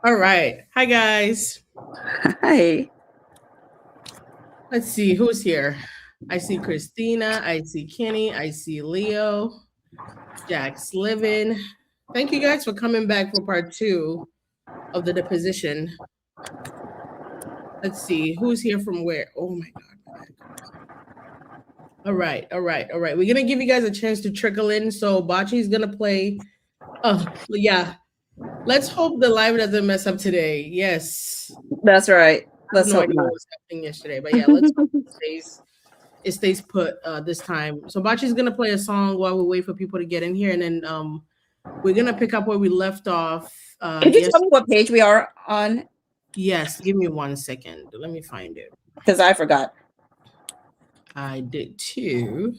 All right. Hi, guys. Hi. Let's see who's here. I see Christina. I see Kenny. I see Leo. Jack's living. Thank you guys for coming back for part two of the deposition. Let's see who's here from where. Oh my God. My bad. All right. All right. All right. We're going to give you guys a chance to trickle in. So Bachi's going to play. Oh, yeah. Let's hope the live doesn't mess up today. Yes. That's right. I have Let's no hope idea what not. was happening yesterday, but yeah, let's hope it stays put this time. So Bachi's gonna play a song while we wait for people to get in here, and then we're gonna pick up where we left off. Could you Yes, tell me what page we are on? yes. Give me 1 second. Let me find it. Because I forgot. I did too,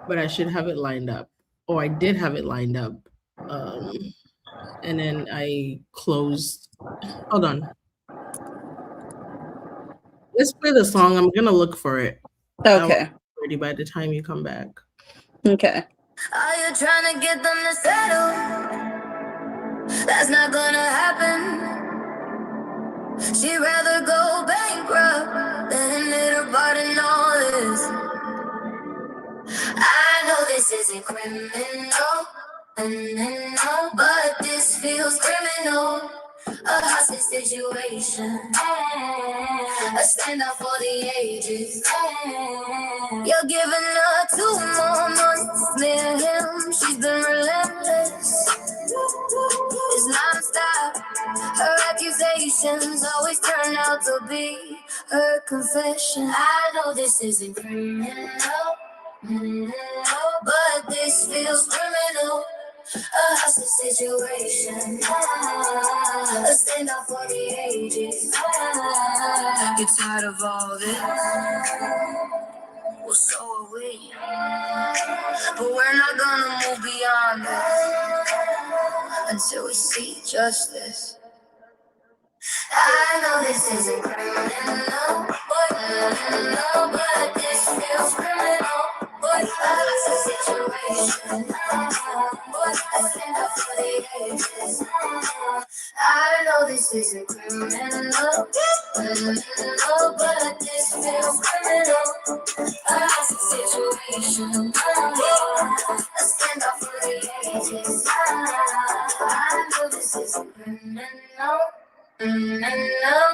but I should have it lined up. Oh, I did have it lined up, um, and then I closed. Hold on. Let's play the song. I'm gonna look for it. I will Okay. be ready by the time you come back. Okay. Are you trying to get them to settle? That's not gonna happen. She'd rather go bankrupt than admit her part in all this. I know this isn't criminal, but this feels criminal. A hostage situation, a standoff for the ages. You're giving her 2 more months to smear him. She's been relentless. It's non-stop. Her accusations always turn out to be her confession. I know this isn't criminal, but this feels criminal. A hostage situation, a standoff for the ages. Get tired of all this? Well, so are we. But we're not gonna move beyond this until we see justice. I know this isn't criminal, but this feels criminal. But it's a situation, but I stand up for the ages. I know this isn't criminal, but this feels criminal. It's a situation, I stand up for the ages. I know this isn't criminal.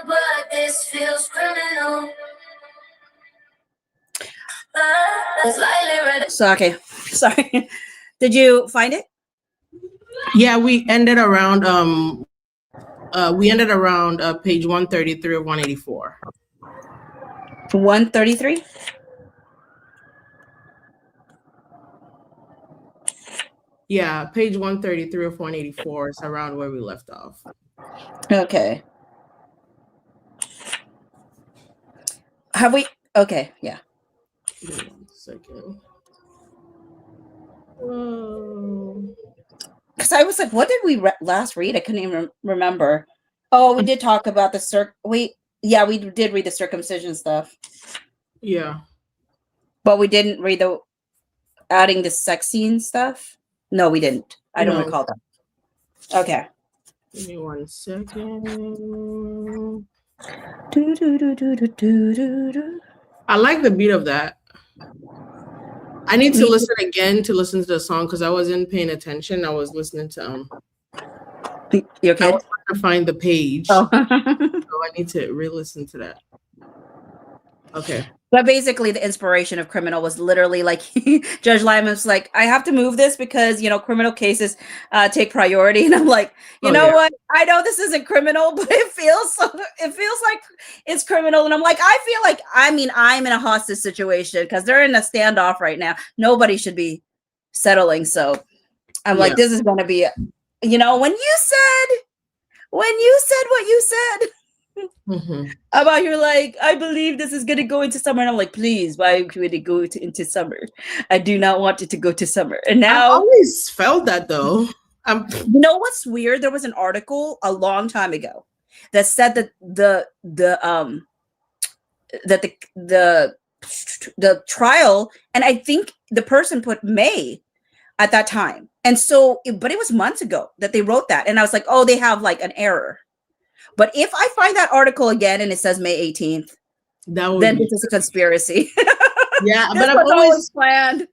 But this feels criminal. So, okay. Sorry. Did you find it? Yeah, we ended around page 133 of 184. 133? Yeah, page 133 of 184 is around where we left off. Okay. Have we? Okay. Yeah. Give me 1 second. Whoa. Because I was like, what did we last read? I couldn't even remember. Oh, we did talk about the yeah, we did read the circumcision stuff, Yeah. but we didn't read the adding the sex scene stuff. No, we didn't. I don't No. recall that. Okay. Give me 1 second. I like the beat of that. I need to listen again to listen to the song because I wasn't paying attention. I was listening to You I okay? was trying to find the page. Oh. So I need to re-listen to that. Okay. But basically, the inspiration of Criminal was literally like Judge Lyman's like, I have to move this because criminal cases take priority, and I'm like, you know what? I know this isn't criminal, but it feels like it's criminal, and I'm like, I feel like I'm in a hostage situation because they're in a standoff right now. Nobody should be settling, so I'm like, this is going to be, when you said what you said. About you're like, I believe this is gonna go into summer, and I'm like, please, why would it go into summer? I do not want it to go to summer. And now, I always felt that though. You know what's weird? There was an article a long time ago that said that the trial, and I think the person put May at that time, and so, but it was months ago that they wrote that, and I was like, oh, they have like an error. But if I find that article again and it says May 18th, then this is a conspiracy. Yeah, but I've always planned.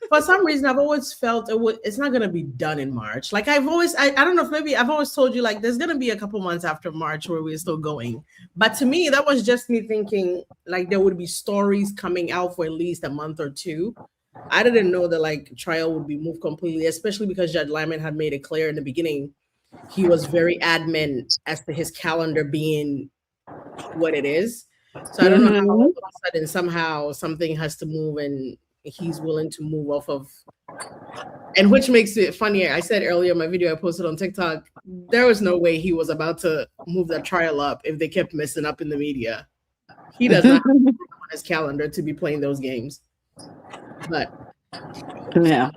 For some reason, I've always felt it's not going to be done in March. Like I don't know if maybe I've always told you like there's going to be a couple months after March where we're still going. But to me, that was just me thinking like there would be stories coming out for at least a month or two. I didn't know that like trial would be moved completely, especially because Judge Lyman had made it clear in the beginning. He was very adamant as to his calendar being what it is. So I don't know how all of a sudden somehow something has to move and he's willing to move off of, and which makes it funnier. I said earlier in my video I posted on TikTok, there was no way he was about to move that trial up if they kept messing up in the media. He does not have on his calendar to be playing those games. But yeah.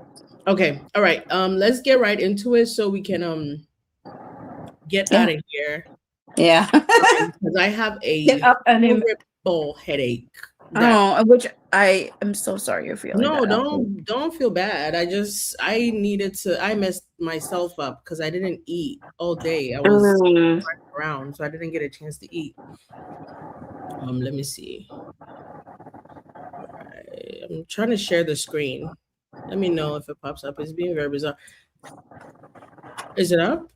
Okay. All right. Let's get right into it so we can get out of here. Yeah. Because I have a horrible headache. Which I am so sorry you're feeling. No, don't feel bad. I messed myself up because I didn't eat all day. I was running around, so I didn't get a chance to eat. Let me see. I'm trying to share the screen. Let me know if it pops up. It's being very bizarre. Is it up?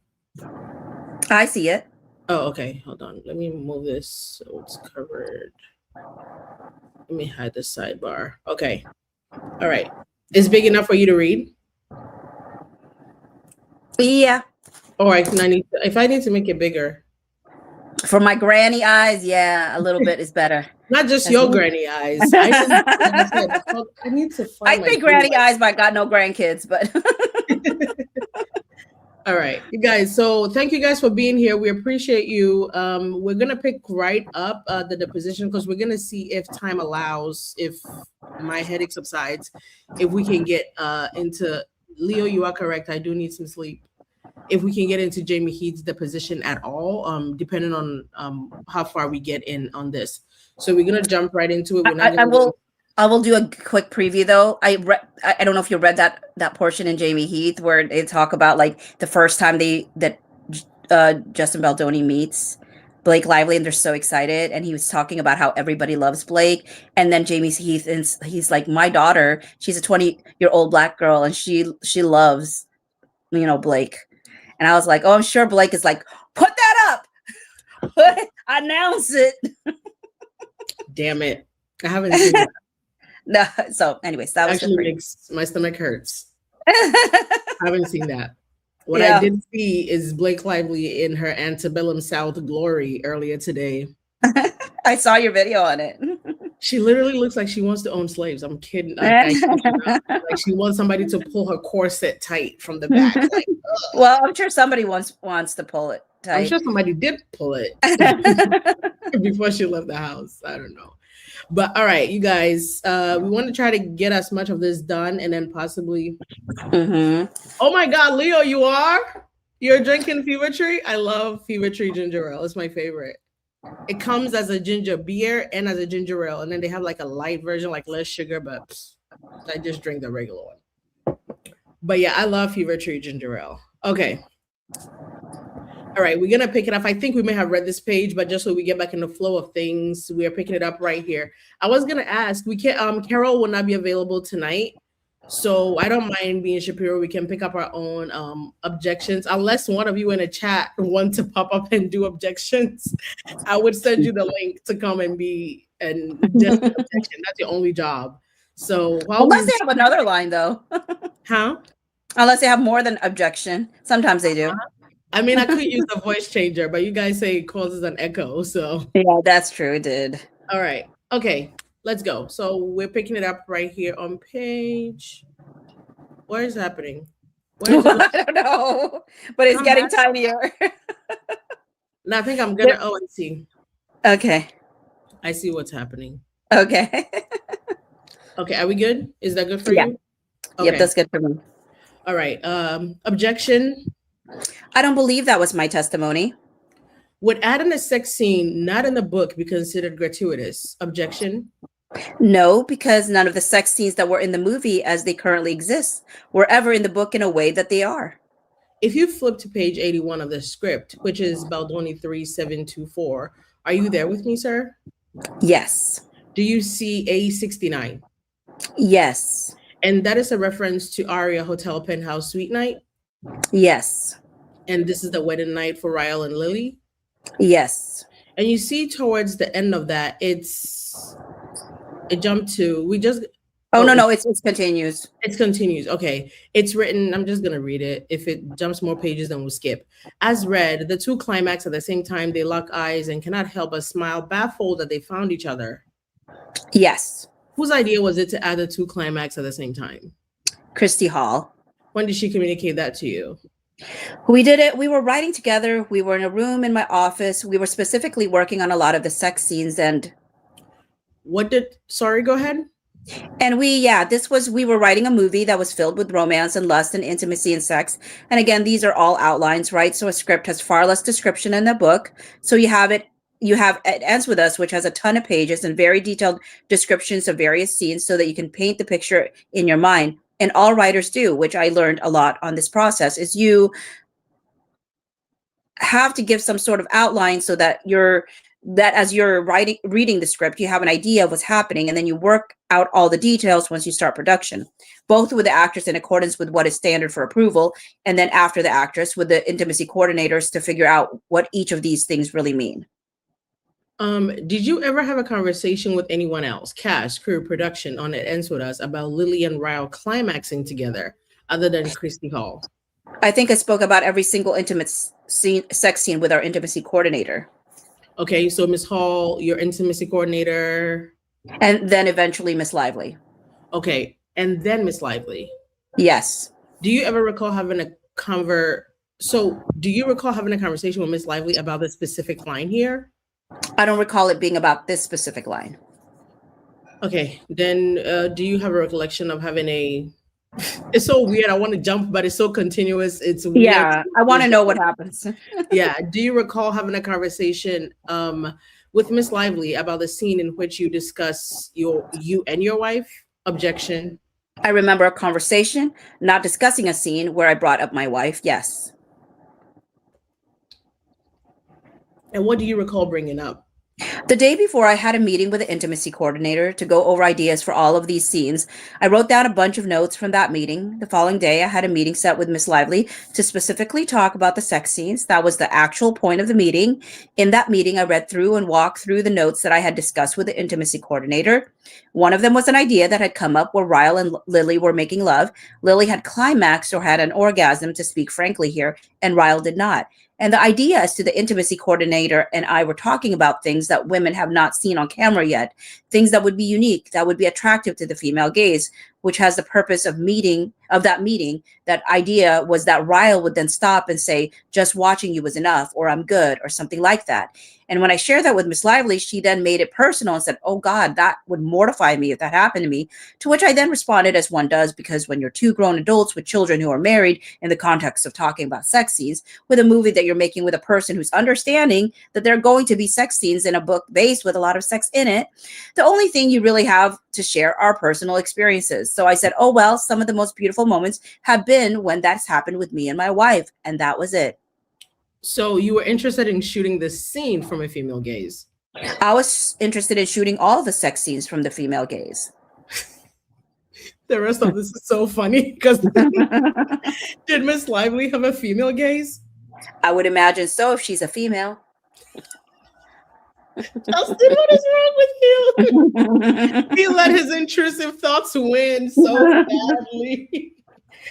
I see it. Oh, okay. Hold on. Let me move this so it's covered. Let me hide the sidebar. Okay. All right. It's big enough for you to read? Yeah. All right. If I need to make it bigger. For my granny eyes, yeah, a little bit is better. Not just your granny eyes. I need to find I think granny eyes, but I got no grandkids, but all right, you guys. So thank you guys for being here. We appreciate you. We're gonna pick right up the deposition because we're gonna see if time allows, if my headache subsides, if we can get into Leo. You are correct. I do need some sleep. If we can get into Jamie Heath's deposition at all, depending on how far we get in on this. So we're gonna jump right into it. I will do a quick preview though. I don't know if you read that portion in Jamie Heath where they talk about like the first time Justin Baldoni meets Blake Lively and they're so excited, and he was talking about how everybody loves Blake, and then Jamie Heath and he's like, my daughter, she's a 20-year-old Black girl and she loves Blake. And I was like, oh, I'm sure Blake is like, put that up, announce it. Damn it, I haven't seen that. No, so anyways, that actually makes my stomach hurts. I haven't seen that. What I did see is Blake Lively in her antebellum South glory earlier today. I saw your video on it. She literally looks like she wants to own slaves. I'm kidding. Like she wants somebody to pull her corset tight from the back. Like, well, I'm sure somebody wants to pull it tight. I'm sure somebody did pull it before she left the house. I don't know. But all right, you guys, we want to try to get as much of this done and then possibly. Oh my God, Leo, you're drinking Fever Tree? I love Fever Tree ginger ale. It's my favorite. It comes as a ginger beer and as a ginger ale, and then they have like a light version, like less sugar, but I just drink the regular one. But yeah, I love Fever Tree ginger ale. Okay. All right, we're gonna pick it up. I think we may have read this page, but just so we get back in the flow of things, we are picking it up right here. I was gonna ask, we can Carol will not be available tonight, so I don't mind being Shapiro. We can pick up our own objections, unless one of you in a chat want to pop up and do objections. I would send you the link to come and just objection. That's your only job. So unless they have another line though, Unless they have more than objection, sometimes they do. I mean, I could use a voice changer, but you guys say it causes an echo, so. Yeah, that's true, it did. All right, okay, let's go. So we're picking it up right here on page. What is happening? I don't know, but it's getting tinier. No, I think I'm gonna, I see. Okay. I see what's happening. Okay. Okay, are we good? Is that good for you? Okay. Yep, that's good for me. All right, objection. I don't believe that was my testimony. Would adding a sex scene not in the book be considered gratuitous? Objection. No, because none of the sex scenes that were in the movie as they currently exist were ever in the book in a way that they are. If you flip to page 81 of the script, which is Baldoni 3724, are you there with me, sir? Yes. Do you see A69? Yes. And that is a reference to Aria Hotel Penthouse Suite Night. Yes. And this is the wedding night for Ryle and Lily. Yes. And you see towards the end of that, it jumped to, no, it continues. It continues. Okay. It's written, I'm just going to read it. If it jumps more pages, then we'll skip. As read, the two climax at the same time, they lock eyes and cannot help but smile, baffled that they found each other. Yes. Whose idea was it to add the two climax at the same time? Christy Hall. When did she communicate that to you? We did it. We were writing together. We were in a room in my office. We were specifically working on a lot of the sex scenes. And sorry, go ahead. And we were writing a movie that was filled with romance and lust and intimacy and sex. And again, these are all outlines, right? So a script has far less description in the book. So it ends with us, which has a ton of pages and very detailed descriptions of various scenes so that you can paint the picture in your mind. And all writers do, which I learned a lot on this process, is you have to give some sort of outline so that as you're reading the script, you have an idea of what's happening, and then you work out all the details once you start production, both with the actors in accordance with what is standard for approval, and then after the actress with the intimacy coordinators to figure out what each of these things really mean. Did you ever have a conversation with anyone else, cast, crew, production, on It Ends With Us about Lily and Ryle climaxing together other than Christy Hall? I think I spoke about every single intimate sex scene with our intimacy coordinator. Okay, so Miss Hall, your intimacy coordinator. And then eventually Miss Lively. Okay, and then Miss Lively. Yes. Do you ever recall having a conversation with Miss Lively about the specific line here? I don't recall it being about this specific line. Okay, then do you have a recollection of having it's so weird. I want to jump, but it's so continuous. It's weird. Yeah, I want to know what happens. Yeah. Do you recall having a conversation with Miss Lively about the scene in which you discuss you and your wife? Objection. I remember a conversation, not discussing a scene where I brought up my wife. Yes. And what do you recall bringing up? The day before, I had a meeting with the intimacy coordinator to go over ideas for all of these scenes. I wrote down a bunch of notes from that meeting. The following day, I had a meeting set with Miss Lively to specifically talk about the sex scenes. That was the actual point of the meeting. In that meeting, I read through and walked through the notes that I had discussed with the intimacy coordinator. One of them was an idea that had come up where Ryle and Lily were making love. Lily had climaxed or had an orgasm, to speak frankly here, and Ryle did not. And the idea as to the intimacy coordinator and I were talking about things that women have not seen on camera yet, things that would be unique, that would be attractive to the female gaze, which has the purpose of that meeting. That idea was that Ryle would then stop and say, just watching you was enough, or I'm good, or something like that. And when I shared that with Miss Lively, she then made it personal and said, oh God, that would mortify me if that happened to me. To which I then responded, as one does, because when you're two grown adults with children who are married in the context of talking about sex scenes, with a movie that you're making with a person who's understanding that there are going to be sex scenes in a book based with a lot of sex in it, the only thing you really have to share are personal experiences. So I said, oh, well, some of the most beautiful moments have been when that's happened with me and my wife. And that was it. So you were interested in shooting this scene from a female gaze? I was interested in shooting all the sex scenes from the female gaze. The rest of this is so funny because did Miss Lively have a female gaze? I would imagine so if she's a female. Justin, what is wrong with you? He let his intrusive thoughts win so badly.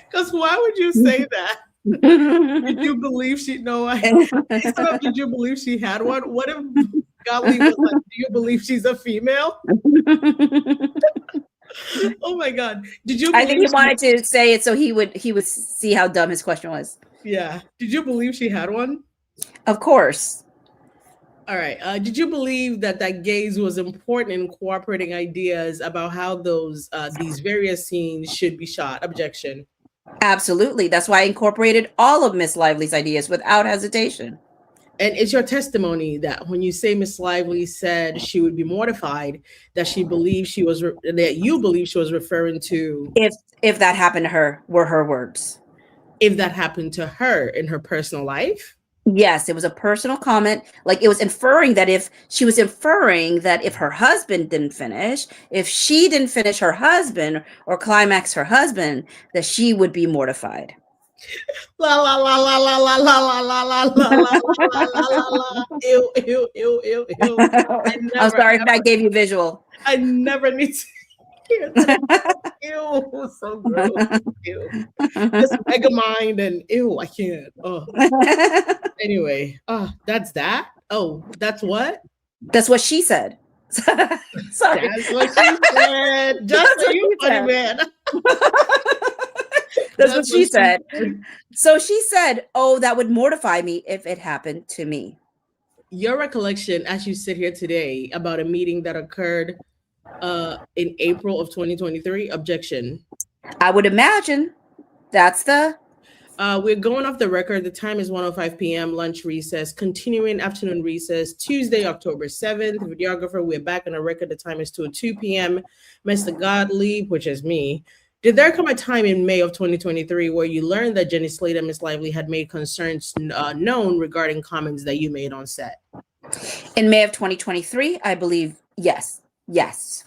Because why would you say that? Did you believe did you believe she had one? What if Golly was like, do you believe she's a female? Oh my God. I think he wanted to say it so he would see how dumb his question was. Yeah. Did you believe she had one? Of course. All right. Did you believe that gaze was important in cooperating ideas about how these various scenes should be shot? Objection. Absolutely. That's why I incorporated all of Miss Lively's ideas without hesitation. And it's your testimony that when you say Miss Lively said she would be mortified, that you believe she was referring to. If that happened to her, were her words. if that happened to her in her personal life. Yes, it was a personal comment. Like it was inferring that if her husband didn't finish, if she didn't finish her husband or climax her husband, that she would be mortified. La la la la la la la la la la la la la la. Ew, ew, ew, ew, ew. I'm sorry if I gave you visual. I never need to hear that. Ew, so gross. Ew. Just mega mind and ew, I can't. Oh. Anyway, that's that. Oh, that's what? That's what she said. Sorry. That's what she said. Just so you funny man. That's what she said. So she said, "Oh, that would mortify me if it happened to me." Your recollection as you sit here today about a meeting that occurred in April of 2023? Objection. I would imagine that's the. We're going off the record. The time is 1:05 p.m. Lunch recess. Continuing afternoon recess. Tuesday, October 7th. Videographer, we're back on the record. The time is 2:02 p.m. Mr. Gottlieb, which is me. Did there come a time in May of 2023 where you learned that Jenny Slate and Miss Lively had made concerns known regarding comments that you made on set? In May of 2023, I believe, yes. Yes.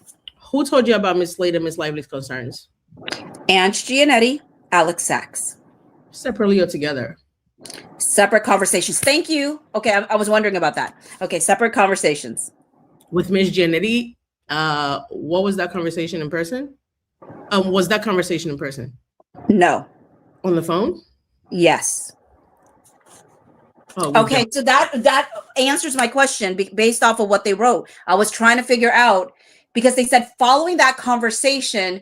Who told you about Miss Slate and Miss Lively's concerns? Ange Giannetti, Alex Sachs. Separately or together? Separate conversations. Thank you. Okay, I was wondering about that. Okay, separate conversations. With Miss Giannetti, what was that conversation in person? Was that conversation in person? No. On the phone? Yes. Oh, okay, so that answers my question based off of what they wrote. I was trying to figure out, because they said following that conversation,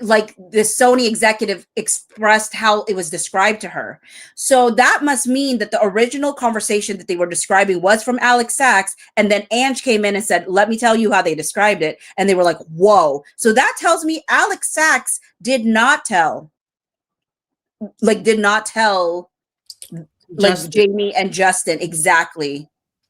like the Sony executive expressed how it was described to her. So that must mean that the original conversation that they were describing was from Alex Sachs. And then Ange came in and said, let me tell you how they described it. And they were like, whoa. So that tells me Alex Sachs did not tell like Jamie and Justin exactly.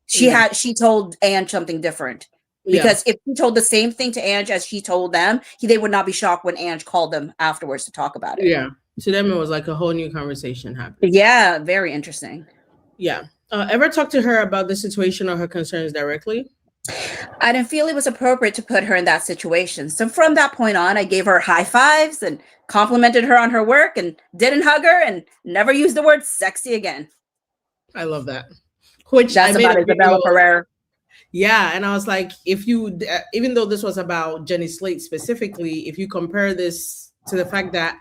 She told Ange something different. Because if he told the same thing to Ange as she told them, they would not be shocked when Ange called them afterwards to talk about it. Yeah. To them, it was like a whole new conversation happening. Yeah, very interesting. Yeah. Ever talk to her about the situation or her concerns directly? I didn't feel it was appropriate to put her in that situation. So from that point on, I gave her high fives and complimented her on her work and didn't hug her and never used the word sexy again. I love that. Which that's about Isabella Ferrer. Yeah, and I was like, if you, even though this was about Jenny Slate specifically, if you compare this to the fact that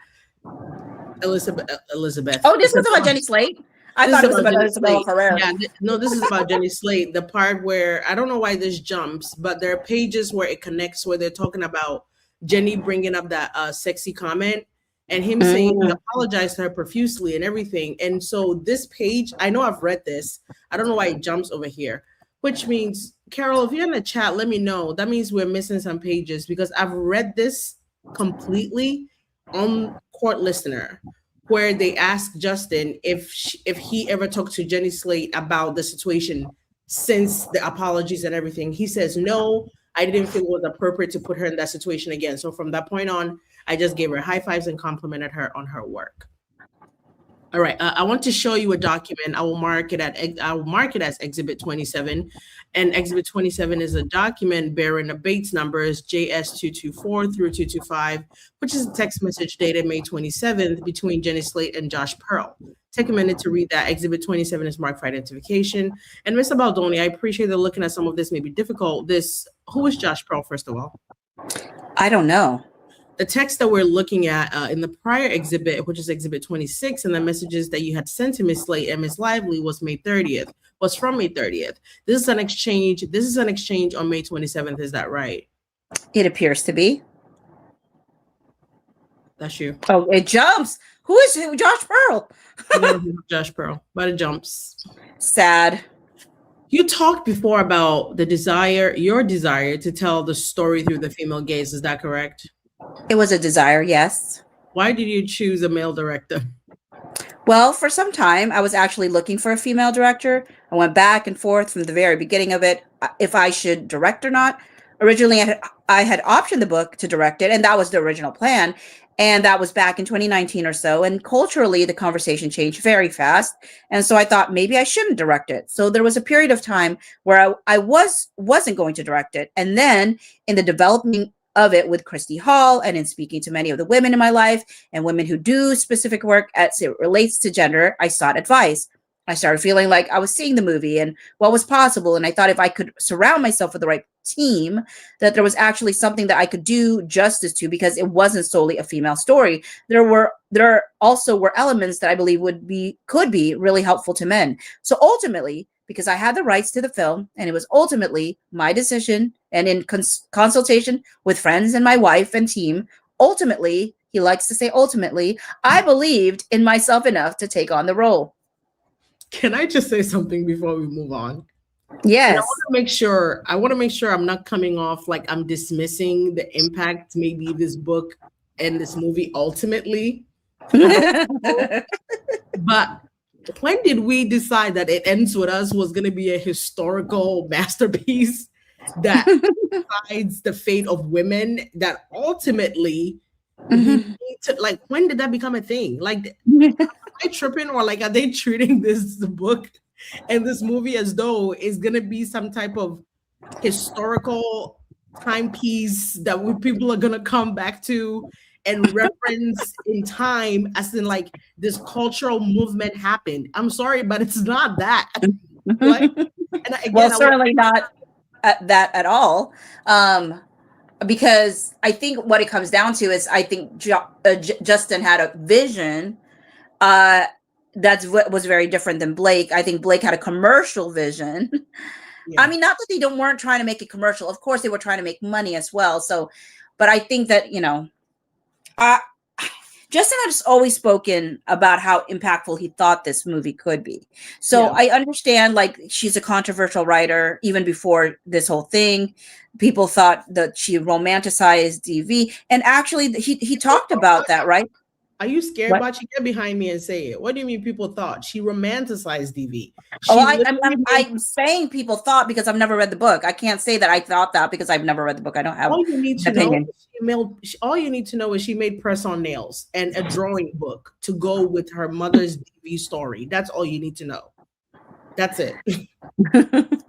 Elizabeth. Oh, this was about Jenny Slate? I thought it was about Isabella Ferrer. Yeah, no, this is about Jenny Slate. The part where, I don't know why this jumps, but there are pages where it connects where they're talking about Jenny bringing up that sexy comment and him saying he apologized to her profusely and everything. And so this page, I know I've read this. I don't know why it jumps over here. Which means, Carol, if you're in the chat, let me know. That means we're missing some pages because I've read this completely on Court Listener, where they asked Justin if he ever talked to Jenny Slate about the situation since the apologies and everything. He says, no, I didn't feel it was appropriate to put her in that situation again. So from that point on, I just gave her high fives and complimented her on her work. All right, I want to show you a document. I will mark it as Exhibit 27, and Exhibit 27 is a document bearing the Bates numbers JS224 through 225, which is a text message dated May 27th between Jenny Slate and Josh Pearl. Take a minute to read that. Exhibit 27 is marked for identification. And Mr. Baldoni, I appreciate that looking at some of this may be difficult. Who is Josh Pearl, first of all? I don't know. The text that we're looking at in the prior exhibit, which is Exhibit 26, and the messages that you had sent to Miss Slate and Miss Lively was from May 30th. This is an exchange on May 27th. Is that right? It appears to be. That's you. Oh, it jumps. Who is it? Josh Pearl? Josh Pearl, but it jumps. Sad. You talked before about your desire to tell the story through the female gaze. Is that correct? It was a desire, yes. Why did you choose a male director? Well, for some time, I was actually looking for a female director. I went back and forth from the very beginning of it, if I should direct or not. Originally, I had optioned the book to direct it, and that was the original plan. And that was back in 2019 or so. And culturally, the conversation changed very fast. And so I thought maybe I shouldn't direct it. So there was a period of time where I wasn't going to direct it. And then in the developing of it with Christy Hall and in speaking to many of the women in my life and women who do specific work as it relates to gender, I sought advice. I started feeling like I was seeing the movie and what was possible. And I thought if I could surround myself with the right team, that there was actually something that I could do justice to, because it wasn't solely a female story. There also were elements that I believe could be really helpful to men. So ultimately, because I had the rights to the film and it was ultimately my decision and in consultation with friends and my wife and team, ultimately, he likes to say ultimately, I believed in myself enough to take on the role. Can I just say something before we move on? Yes. And I want to make sure I'm not coming off like I'm dismissing the impact maybe this book and this movie ultimately. But when did we decide that It Ends With Us was going to be a historical masterpiece that decides the fate of women, that ultimately we need to, like, when did that become a thing? Like, am I tripping, or like, are they treating this book and this movie as though it's going to be some type of historical timepiece that people are going to come back to and reference in time, as in like this cultural movement happened? I'm sorry, but it's not that. Like, and again, well, certainly not that at all. Because I think what it comes down to is I think Justin had a vision that's what was very different than Blake. I think Blake had a commercial vision. Yeah. I mean, not that they weren't trying to make it commercial. Of course, they were trying to make money as well. So, but I think that, you know, Justin has always spoken about how impactful he thought this movie could be. So yeah. I understand, like, she's a controversial writer. Even before this whole thing, people thought that she romanticized DV. And actually, he talked about that, right? Are you scared? But you get behind me and say it. What do you mean people thought? She romanticized DV. I'm saying people thought because I've never read the book. I can't say that I thought that because I've never read the book. I don't have all you need to opinion. All you need to know is she made press-on nails and a drawing book to go with her mother's DV story. That's all you need to know. That's it.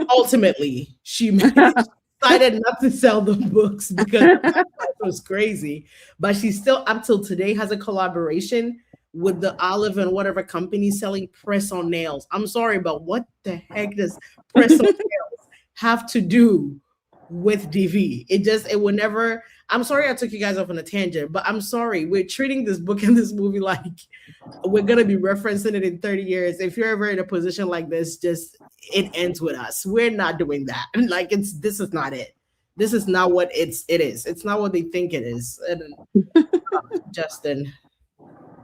Ultimately, she decided not to sell the books because that was crazy, but she still up till today has a collaboration with the Olive and whatever company selling press-on nails. I'm sorry, but what the heck does press-on nails have to do with DV? It will never. I'm sorry I took you guys off on a tangent, but I'm sorry, we're treating this book and this movie like we're gonna be referencing it in 30 years. If you're ever in a position like this, just It Ends With Us. We're not doing that. Like, this is not it. This is not what it is. It's not what they think it is. And Justin,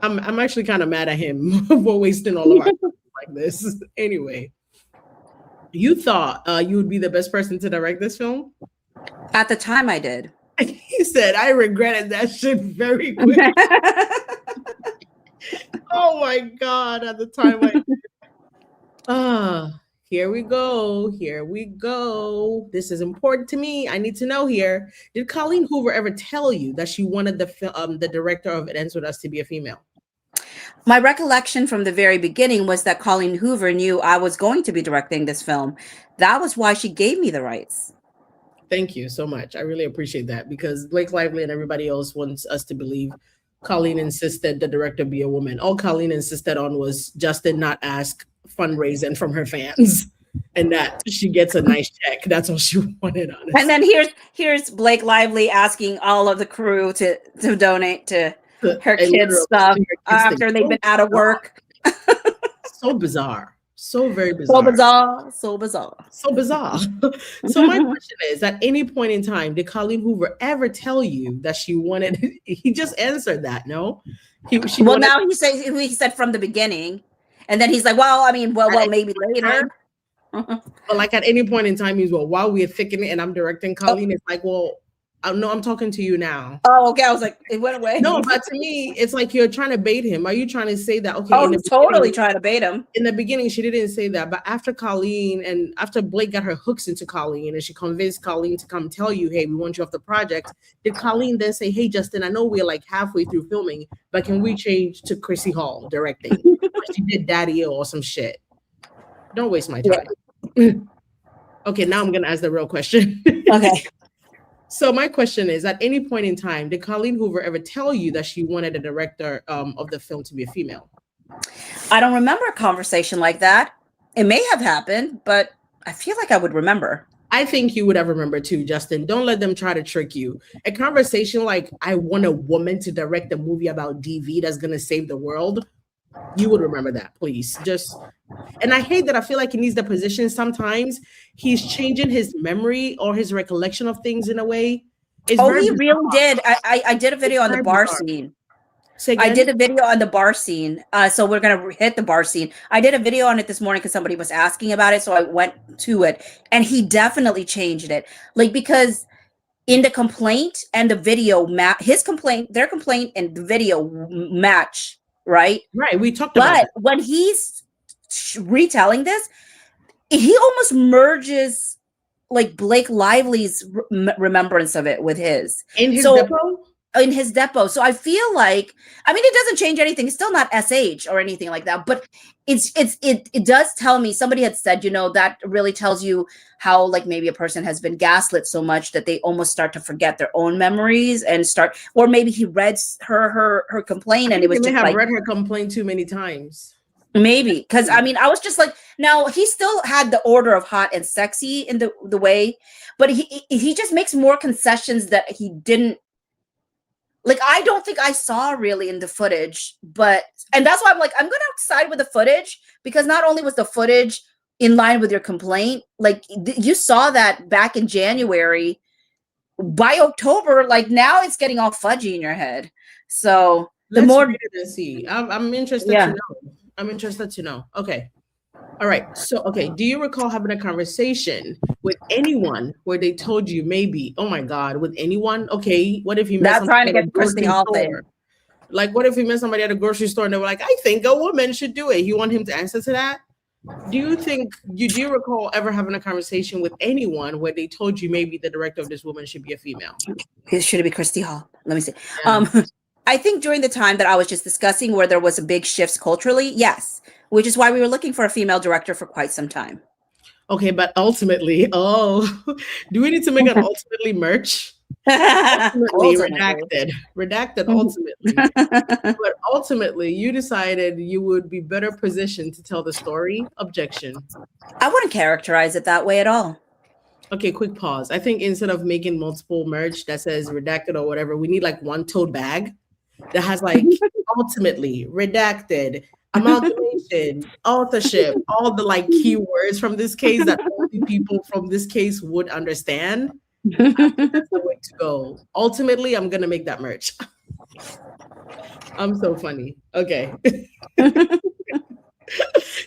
I'm actually kind of mad at him for wasting all of our time like this. Anyway, you thought you would be the best person to direct this film? At the time, I did. He said, I regretted that shit very quickly. Oh my God, at the time I did. Here we go. Here we go. This is important to me. I need to know here. Did Colleen Hoover ever tell you that she wanted the director of It Ends With Us to be a female? My recollection from the very beginning was that Colleen Hoover knew I was going to be directing this film. That was why she gave me the rights. Thank you so much. I really appreciate that, because Blake Lively and everybody else wants us to believe Colleen insisted the director be a woman. All Colleen insisted on was Justin not ask fundraising from her fans and that she gets a nice check. That's all she wanted, honestly. And then here's Blake Lively asking all of the crew to donate to her kids' stuff after they've been out of work. So bizarre. So very bizarre. So bizarre. So my question is, at any point in time, did Colleen Hoover ever tell you that she wanted? He just answered that, no? He said from the beginning. And then he's like, well, maybe later. But like at any point in time, he's, well, while we're thickening and I'm directing Colleen, it's like, well, No, I'm talking to you now. Oh, okay. I was like, it went away. No, but to me, it's like you're trying to bait him. Are you trying to say that? Okay, Oh, he's totally trying to bait him. in the beginning, she didn't say that, but after Colleen and after Blake got her hooks into Colleen and she convinced Colleen to come tell you, hey, we want you off the project, did Colleen then say, hey, Justin, I know we're like halfway through filming, but can we change to Chrissy Hall directing? Or she did Daddy-O or some shit. Don't waste my time. Yeah. Okay, now I'm going to ask the real question. Okay. So my question is, at any point in time, did Colleen Hoover ever tell you that she wanted the director of the film to be a female? I don't remember a conversation like that. It may have happened, but I feel like I would remember. I think you would have remembered too, Justin. Don't let them try to trick you. A conversation like, I want a woman to direct a movie about DV that's going to save the world. You would remember that, please. And I hate that I feel like in these depositions, sometimes he's changing his memory or his recollection of things in a way. He really did. I did a video on the bar scene. I did a video on the bar scene. So we're going to hit the bar scene. I did a video on it this morning because somebody was asking about it. So I went to it and he definitely changed it. Like, because in the complaint and the video, their complaint and the video match, right? Right. We talked about it. But when he's retelling this, he almost merges like Blake Lively's remembrance of it with his. In his depot? In his depot. So I feel like, I mean, it doesn't change anything. It's still not SH or anything like that, but it does tell me, somebody had said, that really tells you how like maybe a person has been gaslit so much that they almost start to forget their own memories and or maybe he read her complaint and it was just have read her complaint too many times. Maybe, because I mean, I was just like, now he still had the order of hot and sexy in the way, but he just makes more concessions that he didn't. Like, I don't think I saw really in the footage, and that's why I'm like, I'm going to side with the footage, because not only was the footage in line with your complaint, like you saw that back in January, by October, like now it's getting all fudgy in your head. So Let's read it and see. I'm interested to know. I'm interested to know. Okay. All right. So, okay. Do you recall having a conversation with anyone where they told you maybe, oh my God, with anyone? Okay. What if you met somebody at a grocery store? Like, what if you met somebody at a grocery store and they were like, I think a woman should do it. You want him to answer to that? Do you recall ever having a conversation with anyone where they told you maybe the director of this woman should be a female? Should it be Christy Hall? Let me see. Yeah. I think during the time that I was just discussing where there was a big shifts culturally, yes. Which is why we were looking for a female director for quite some time. Okay, but ultimately, do we need to make an ultimately merch? Ultimately, redacted ultimately. But ultimately, you decided you would be better positioned to tell the story. Objection. I wouldn't characterize it that way at all. Okay, quick pause. I think instead of making multiple merch that says redacted or whatever, we need like one tote bag that has like ultimately redacted, amalgamation, authorship, all the like keywords from this case that only people from this case would understand. I think that's the way to go. Ultimately, I'm gonna make that merch. I'm so funny. Okay.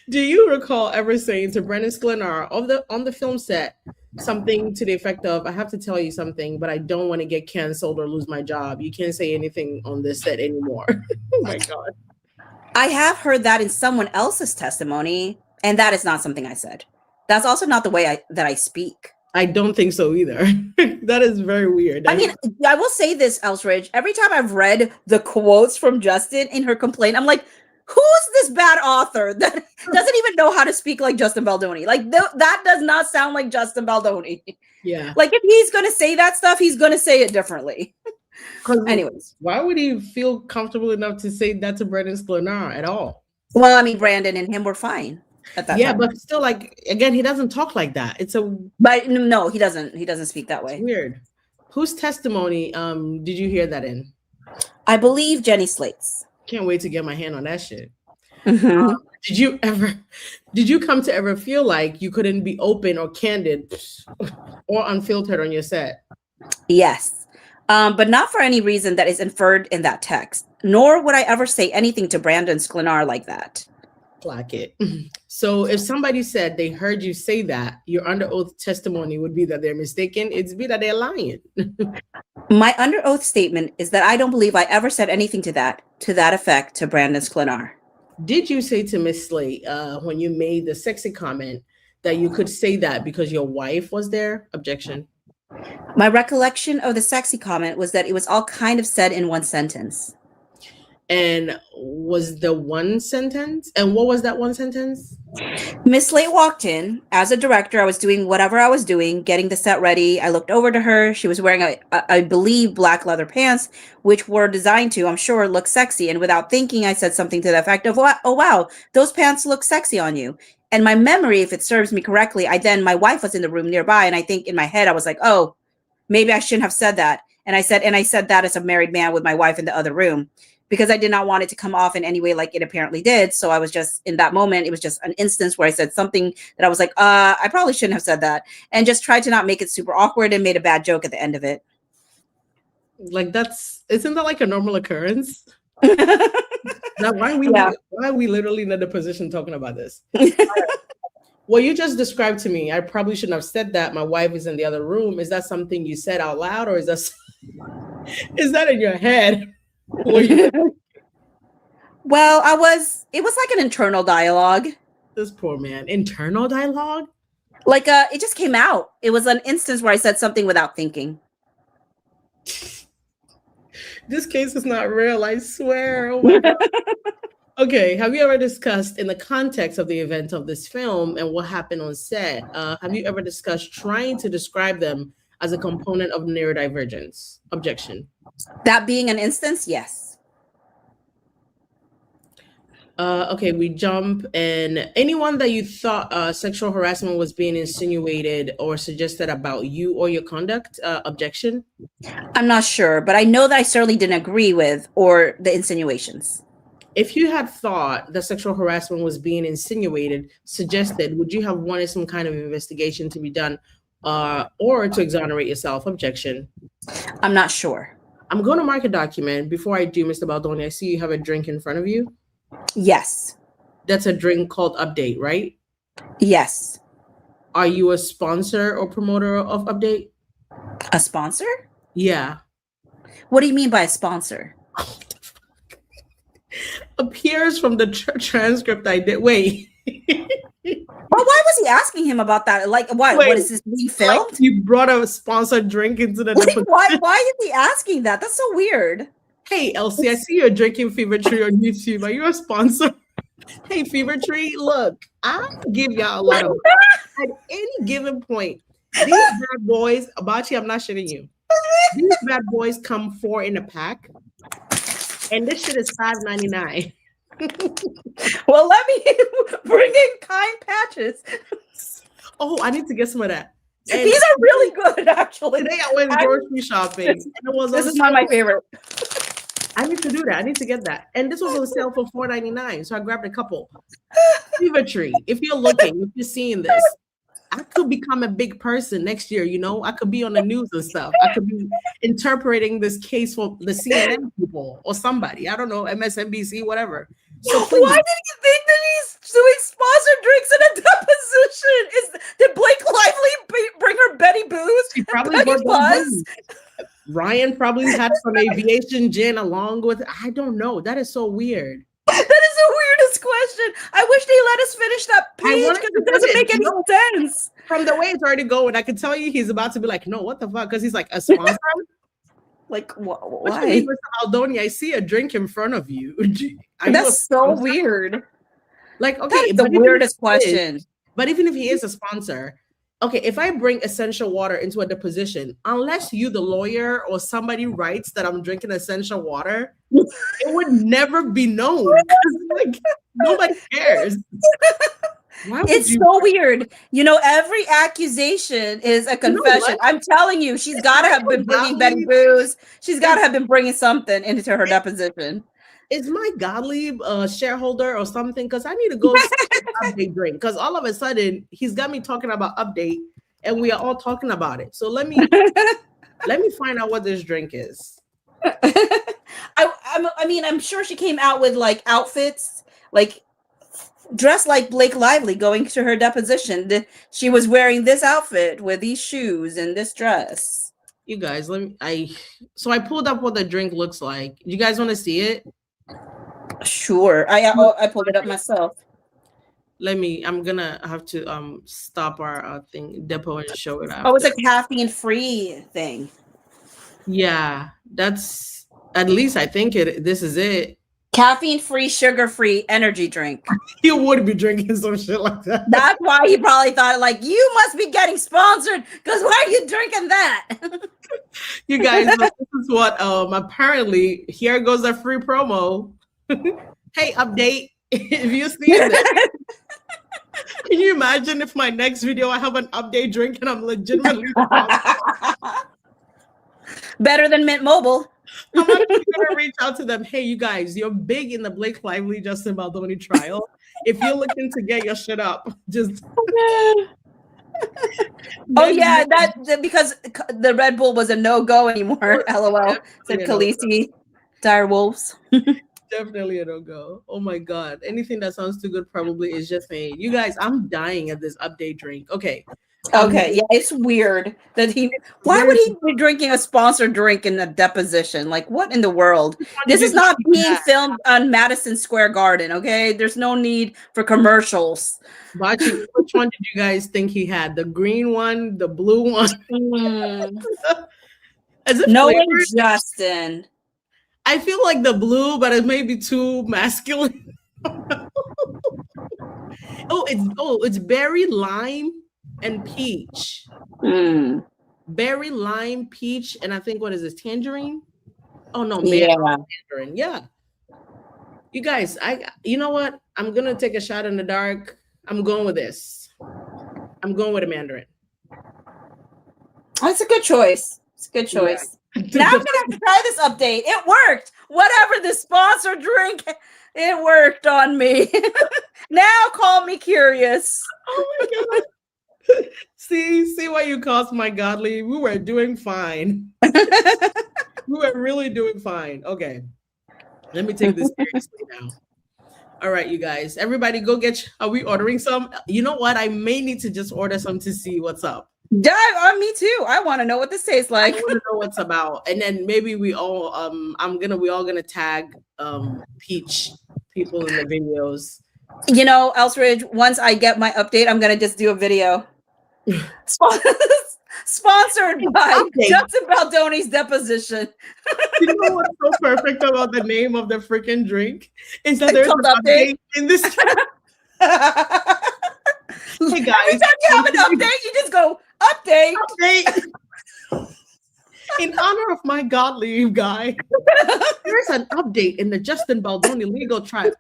Do you recall ever saying to Brendan Sklenar on the film set something to the effect of, I have to tell you something, but I don't want to get canceled or lose my job. You can't say anything on this set anymore. Oh my God. I have heard that in someone else's testimony, and that is not something I said. That's also not the way that I speak. I don't think so either. That is very weird. I mean, I will say this, Elsridge. Every time I've read the quotes from Justin in her complaint, I'm like, who's this bad author that doesn't even know how to speak like Justin Baldoni? Like, that does not sound like Justin Baldoni. Yeah. Like, if he's going to say that stuff, he's going to say it differently. Anyways. Why would he feel comfortable enough to say that to Brendan Sklenar at all? Well, I mean, Brandon and him were fine at that time. But still, like, again, he doesn't talk like that. But no, he doesn't. He doesn't speak that way. It's weird. Whose testimony did you hear that in? I believe Jenny Slate's. Can't wait to get my hand on that shit. Mm-hmm. Did you come to ever feel like you couldn't be open or candid or unfiltered on your set? Yes. But not for any reason that is inferred in that text. Nor would I ever say anything to Brandon Sklenar like that. Clock it. So if somebody said they heard you say that, your under oath testimony would be that they're mistaken. It's be that they're lying. My under oath statement is that I don't believe I ever said anything to that effect to Brandon Sklenar. Did you say to Miss Slate when you made the sexy comment that you could say that because your wife was there? Objection. My recollection of the sexy comment was that it was all kind of said in one sentence. And was the one sentence? And what was that one sentence? Miss Slate walked in. As a director, I was doing whatever I was doing, getting the set ready. I looked over to her. She was wearing, I believe, black leather pants, which were designed to, I'm sure, look sexy. And without thinking, I said something to the effect of, "Oh, wow, those pants look sexy on you." And my memory, if it serves me correctly, my wife was in the room nearby. And I think in my head, I was like, oh, maybe I shouldn't have said that. And I said that as a married man with my wife in the other room, because I did not want it to come off in any way like it apparently did. So I was just, in that moment, it was just an instance where I said something that I was like, I probably shouldn't have said that, and just tried to not make it super awkward and made a bad joke at the end of it. Like, isn't that like a normal occurrence? Now, why are we literally in the position talking about this? What you just described to me, I probably shouldn't have said that. My wife is in the other room. Is that something you said out loud, or is that in your head? Well, it was like an internal dialogue. This poor man. Internal dialogue? Like, it just came out. It was an instance where I said something without thinking. This case is not real, I swear. Oh my God. Okay, have you ever discussed, in the context of the event of this film and what happened on set, have you ever discussed trying to describe them as a component of neurodivergence? Objection. That being an instance, yes. Okay, we jump. And anyone that you thought sexual harassment was being insinuated or suggested about you or your conduct? Objection. I'm not sure, but I know that I certainly didn't agree with or the insinuations. If you had thought that sexual harassment was being insinuated, suggested, would you have wanted some kind of investigation to be done or to exonerate yourself? Objection. I'm not sure. I'm going to mark a document. Before I do, Mr. Baldoni, I see you have a drink in front of you. Yes. That's a drink called Update, right? Yes. Are you a sponsor or promoter of Update? A sponsor? Yeah. What do you mean by a sponsor? Appears from the transcript I did. Wait. Well, why was he asking him about that? Like, what? Wait, what is this being filmed? Like you brought a sponsored drink into the. Like, why is he asking that? That's so weird. Hey, Elsie, I see you're drinking Fever Tree on YouTube. Are you a sponsor? Hey, Fever Tree, look, I'll give y'all a lot of at any given point. These bad boys, Abachi, I'm not shitting you. These bad boys come 4 in a pack, and this shit is $5.99. Well, let me bring in kind patches. Oh, I need to get some of that. And these are really good, actually. Today I went grocery shopping. And it was this is not my favorite. I need to do that. I need to get that. And this was on sale for $4.99. So I grabbed a couple. Fever Tree. If you're looking, if you're seeing this, I could become a big person next year, you know? I could be on the news and stuff. I could be interpreting this case for the CNN people or somebody. I don't know, MSNBC, whatever. So please. Why did you think that he's doing sponsored drinks in a deposition? Did Blake Lively bring her Betty Booze? She probably brought booze. Ryan probably had some aviation gin along with. I don't know. That is so weird. That is the weirdest question. I wish they let us finish that page because it doesn't make any sense. From the way it's already going, I could tell you he's about to be like, no, what the fuck? Because he's like a sponsor. Like, why? Mr. Aldoni, I see a drink in front of you. That's so weird. Like, okay, that's the weirdest question. But even if he is a sponsor, okay, if I bring essential water into a deposition, unless you, the lawyer, or somebody writes that I'm drinking essential water, it would never be known. Like, nobody cares. It's so weird. You know, every accusation is a confession. I'm telling you, she's got to have been bringing Betty Booze. She's got to have been bringing something into her deposition. Is my Gottlieb shareholder or something? Because I need to go Update drink. Because all of a sudden he's got me talking about Update, and we are all talking about it. So let me find out what this drink is. I mean, I'm sure she came out with like outfits, like dressed like Blake Lively going to her deposition. She was wearing this outfit with these shoes and this dress. You guys, so I pulled up what the drink looks like. You guys want to see it? Sure. I pulled it up myself. I'm gonna have to stop our thing depo and show it after. Oh, it's a caffeine-free thing. Yeah, that's at least I think this is it. Caffeine-free, sugar-free energy drink. You would be drinking some shit like that. That's why he probably thought, like, you must be getting sponsored, because why are you drinking that? You guys, this is what apparently here goes a free promo. Hey, update. If you see it, can you imagine if my next video I have an update drink and I'm legitimately better than Mint Mobile. I'm gonna reach out to them. Hey, you guys, you're big in the Blake Lively Justin Baldoni trial. If you're looking to get your shit up, just oh yeah, that because the Red Bull was a no-go anymore. LOL. Said Khaleesi, dire wolves. Definitely a no-go. Oh my god. Anything that sounds too good probably is just saying, you guys, I'm dying at this update drink. Okay. Yeah, it's weird that why would he be drinking a sponsored drink in a deposition? Like, what in the world? This is not being filmed on Madison Square Garden, okay? There's no need for commercials. Boccee, which one did you guys think he had? The green one, the blue one? Knowing Justin. I feel like the blue, but it may be too masculine. It's berry, lime, and peach. Berry, lime, peach, and I think what is this? Tangerine? Oh no, tangerine. Yeah. You guys, you know what? I'm gonna take a shot in the dark. I'm going with this. I'm going with a mandarin. That's a good choice. It's a good choice. Yeah. Now I'm gonna have to try this update. It worked. Whatever the sponsored drink, it worked on me. Now call me curious. Oh my god. See what you caused, my godly. We were doing fine. We were really doing fine. Okay. Let me take this seriously now. All right, you guys. Everybody go are we ordering some? You know what? I may need to just order some to see what's up. Yeah, me too. I want to know what this tastes like. I want to know what's about. And then maybe we all gonna tag Peach people in the videos. You know, Elsridge, once I get my update, I'm gonna just do a video. Sponsored by Justin Baldoni's deposition. You know what's so perfect about the name of the freaking drink? Is that there's an update in this. Hey guys, every time you have an update, you just go update. In honor of my godly guy, there's an update in the Justin Baldoni legal trial.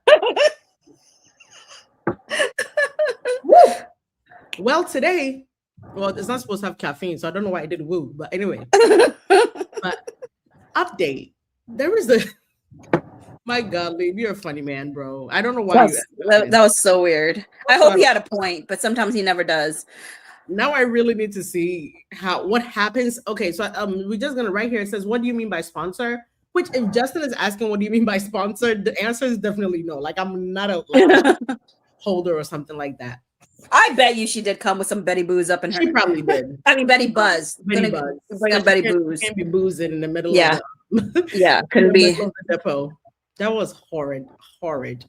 Well, today, it's not supposed to have caffeine, so I don't know why I did woo. But anyway, update. There is my godly, you're a funny man, bro. I don't know why that was so weird. I hope he had a point, but sometimes he never does. Now I really need to see what happens. Okay, so we're just gonna right here. It says, "What do you mean by sponsor?" Which, if Justin is asking, "What do you mean by sponsor?" the answer is definitely no. Like, I'm not a holder or something like that. I bet you she did come with some Betty Booze up in her. She probably did. I mean, Betty Buzz. Betty Buzz. Bring up Betty Booze. Can't be boozing in the middle. Yeah. Of yeah, couldn't be. The depot. That was horrid.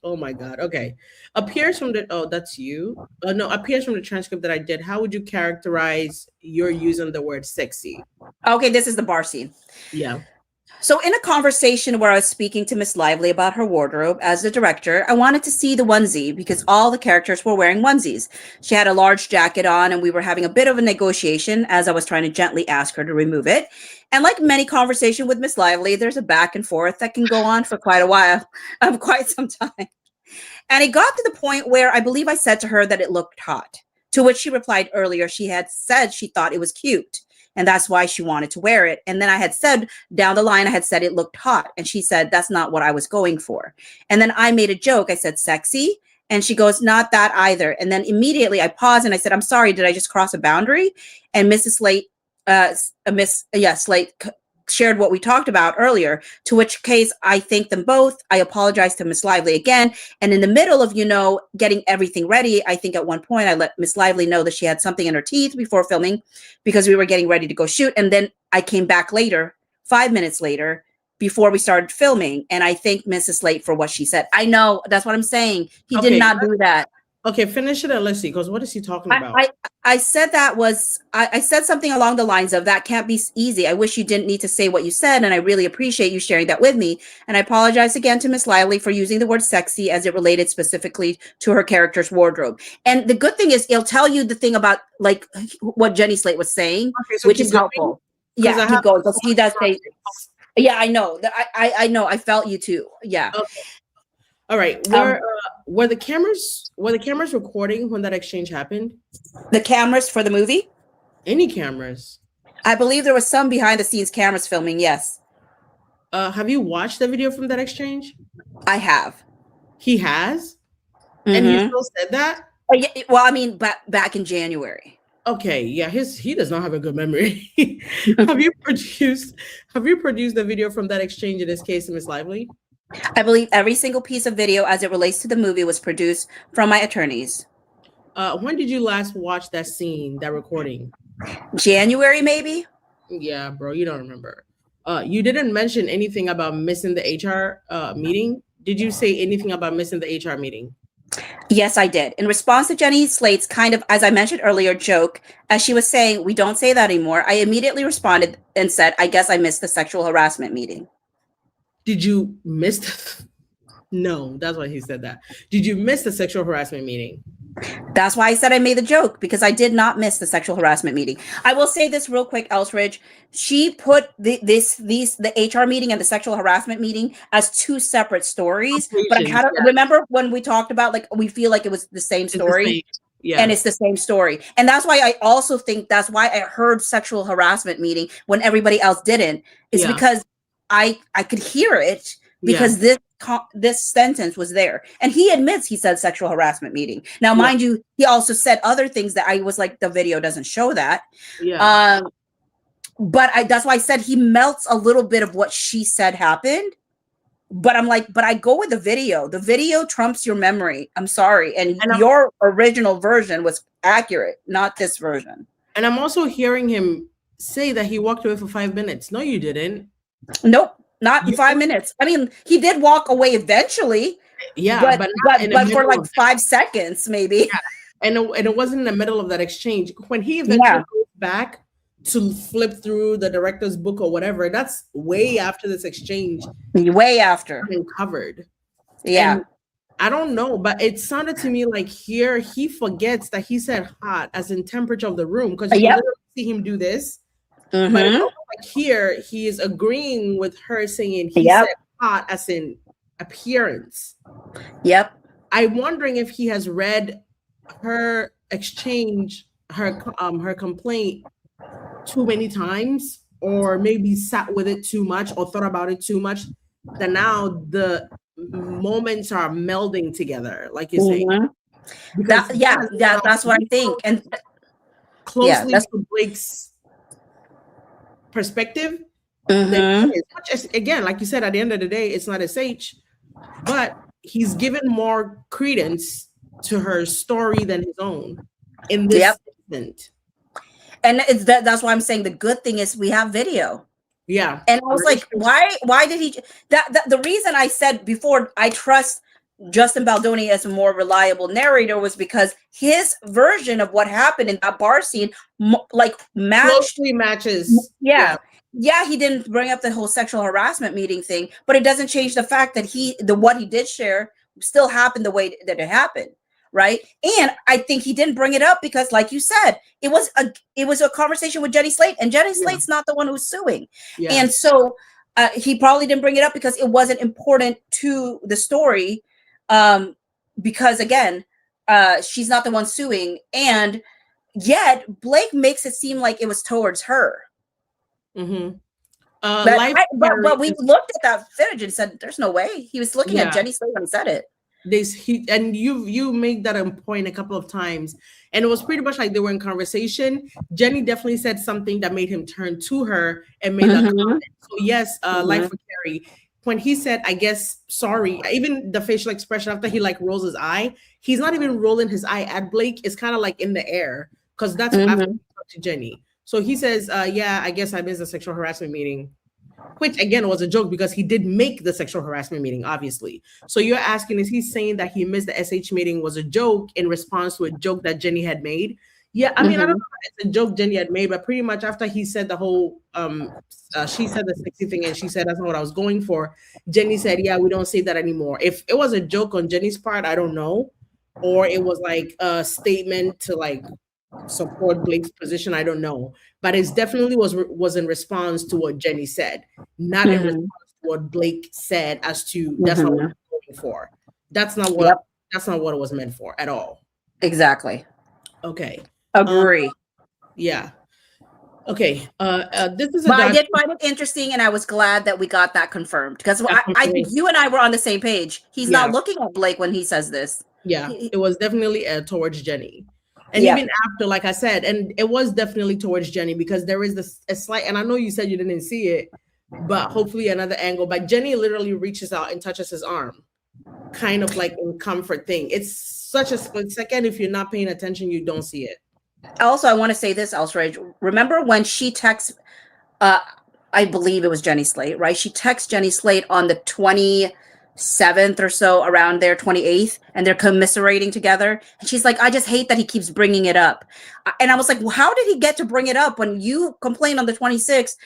Oh my god. Okay. Appears from that's you. No, appears from the transcript that I did. How would you characterize your using the word sexy? Okay, this is the bar scene. Yeah. So in a conversation where I was speaking to Miss Lively about her wardrobe as the director, I wanted to see the onesie because all the characters were wearing onesies. She had a large jacket on and we were having a bit of a negotiation as I was trying to gently ask her to remove it. And like many conversation with Miss Lively, there's a back and forth that can go on for quite a while, quite some time. And it got to the point where I believe I said to her that it looked hot, to which she replied earlier she had said she thought it was cute. And that's why she wanted to wear it. And then I had said down the line, I had said it looked hot. And she said, that's not what I was going for. And then I made a joke. I said, sexy. And she goes, not that either. And then immediately I paused and I said, I'm sorry, did I just cross a boundary? And Mrs. Slate, Slate shared what we talked about earlier, to which case I thank them both. I apologize to Miss Lively again. And in the middle of, getting everything ready, I think at one point I let Miss Lively know that she had something in her teeth before filming because we were getting ready to go shoot. And then I came back later, 5 minutes later, before we started filming. And I thank Mrs. Slate for what she said. I know, that's what I'm saying. He did not do that. Okay, finish it and let's see, because what is he talking about? I said I said something along the lines of, that can't be easy. I wish you didn't need to say what you said, and I really appreciate you sharing that with me. And I apologize again to Miss Lively for using the word sexy as it related specifically to her character's wardrobe. And the good thing is, it'll tell you the thing about like what Jenny Slate was saying, okay, so which is helpful. Yeah, keep going. Because he does say, yeah, I know. I know. I felt you too. Yeah. Okay. All right. Were the cameras recording when that exchange happened? The cameras for the movie? Any cameras? I believe there was some behind the scenes cameras filming. Yes. Have you watched the video from that exchange? I have. He has, and he still said that. Yeah, well, I mean, back in January. Okay, yeah, he does not have a good memory. Have you produced the video from that exchange in this case, Miss Lively? I believe every single piece of video as it relates to the movie was produced from my attorneys. When did you last watch that scene, that recording? January, maybe? Yeah, bro, you don't remember. You didn't mention anything about missing the HR meeting. Did you say anything about missing the HR meeting? Yes, I did. In response to Jenny Slate's kind of, as I mentioned earlier, joke, as she was saying, we don't say that anymore, I immediately responded and said, I guess I missed the sexual harassment meeting. Did you miss? No, that's why he said that. Did you miss the sexual harassment meeting? That's why I said I made the joke, because I did not miss the sexual harassment meeting. I will say this real quick, Elsridge. She put the HR meeting and the sexual harassment meeting as two separate stories. But I kind of remember when we talked about, like, we feel like it was the same story. Yeah. And it's the same story. And that's why I also think that's why I heard sexual harassment meeting when everybody else didn't. It's because I could hear it because this sentence was there. And he admits he said sexual harassment meeting. Now, mind you, he also said other things that I was like, the video doesn't show that. Yeah. But that's why I said he melts a little bit of what she said happened. But I'm like, but I go with the video. The video trumps your memory. I'm sorry. And your original version was accurate, not this version. And I'm also hearing him say that he walked away for 5 minutes. No, you didn't. Nope, not in 5 minutes. I mean, he did walk away eventually. Yeah, but for like 5 seconds, maybe. Yeah. And it wasn't in the middle of that exchange. When he eventually goes back to flip through the director's book or whatever, that's way after this exchange. Way after. Covered. Yeah. And I don't know, but it sounded to me like here he forgets that he said hot as in temperature of the room, because you literally see him do this. Mm-hmm. But it's also like here he is agreeing with her saying he said hot as in appearance. Yep. I'm wondering if he has read her exchange, her complaint too many times, or maybe sat with it too much or thought about it too much, that now the moments are melding together, like you're saying. That's what I think. And closely to Blake's perspective. Again, like you said, at the end of the day, it's not SH, but he's given more credence to her story than his own in this instant. And it's that's why I'm saying the good thing is we have video. Yeah. And I was like, why did he the reason I said before I trust Justin Baldoni as a more reliable narrator was because his version of what happened in that bar scene closely matches. Yeah, he didn't bring up the whole sexual harassment meeting thing, but it doesn't change the fact that what he did share still happened the way that it happened, right? And I think he didn't bring it up because, like you said, it was a conversation with Jenny Slate, and Jenny Slate's not the one who's suing, and so he probably didn't bring it up because it wasn't important to the story, because again, she's not the one suing, and yet Blake makes it seem like it was towards her. Mm-hmm. But we looked at that footage and said, "There's no way." He was looking at Jenny Slate when he said it. you made that a point a couple of times, and it was pretty much like they were in conversation. Jenny definitely said something that made him turn to her and made that comment. So yes, like for Carrie, when he said, I guess, sorry, even the facial expression after he like rolls his eye, he's not even rolling his eye at Blake. It's kind of like in the air, because that's after he talked to Jenny. So he says, yeah, I guess I missed the sexual harassment meeting, which again was a joke because he did make the sexual harassment meeting, obviously. So you're asking, is he saying that he missed the SH meeting was a joke in response to a joke that Jenny had made? Yeah, I mean, I don't know if it's a joke Jenny had made, but pretty much after he said the whole, she said the sexy thing and she said, that's not what I was going for. Jenny said, yeah, we don't say that anymore. If it was a joke on Jenny's part, I don't know. Or it was like a statement to like support Blake's position, I don't know. But it definitely was in response to what Jenny said, not in response to what Blake said as to that's not what I'm going for. That's not what it was meant for at all. Exactly. Okay. Agree. Yeah. Okay. This is but I did find it interesting, and I was glad that we got that confirmed, because I think you and I were on the same page. He's not looking at Blake when he says this. Yeah, it was definitely towards Jenny. And even after, like I said, and it was definitely towards Jenny, because there is a slight, and I know you said you didn't see it, but hopefully another angle. But Jenny literally reaches out and touches his arm, kind of like in comfort thing. It's such a split second. If you're not paying attention, you don't see it. Also, I want to say this, Elsrage. Remember when she texts, I believe it was Jenny Slate, right? She texts Jenny Slate on the 27th or so, around there, 28th, and they're commiserating together. And she's like, I just hate that he keeps bringing it up. And I was like, well, how did he get to bring it up when you complained on the 26th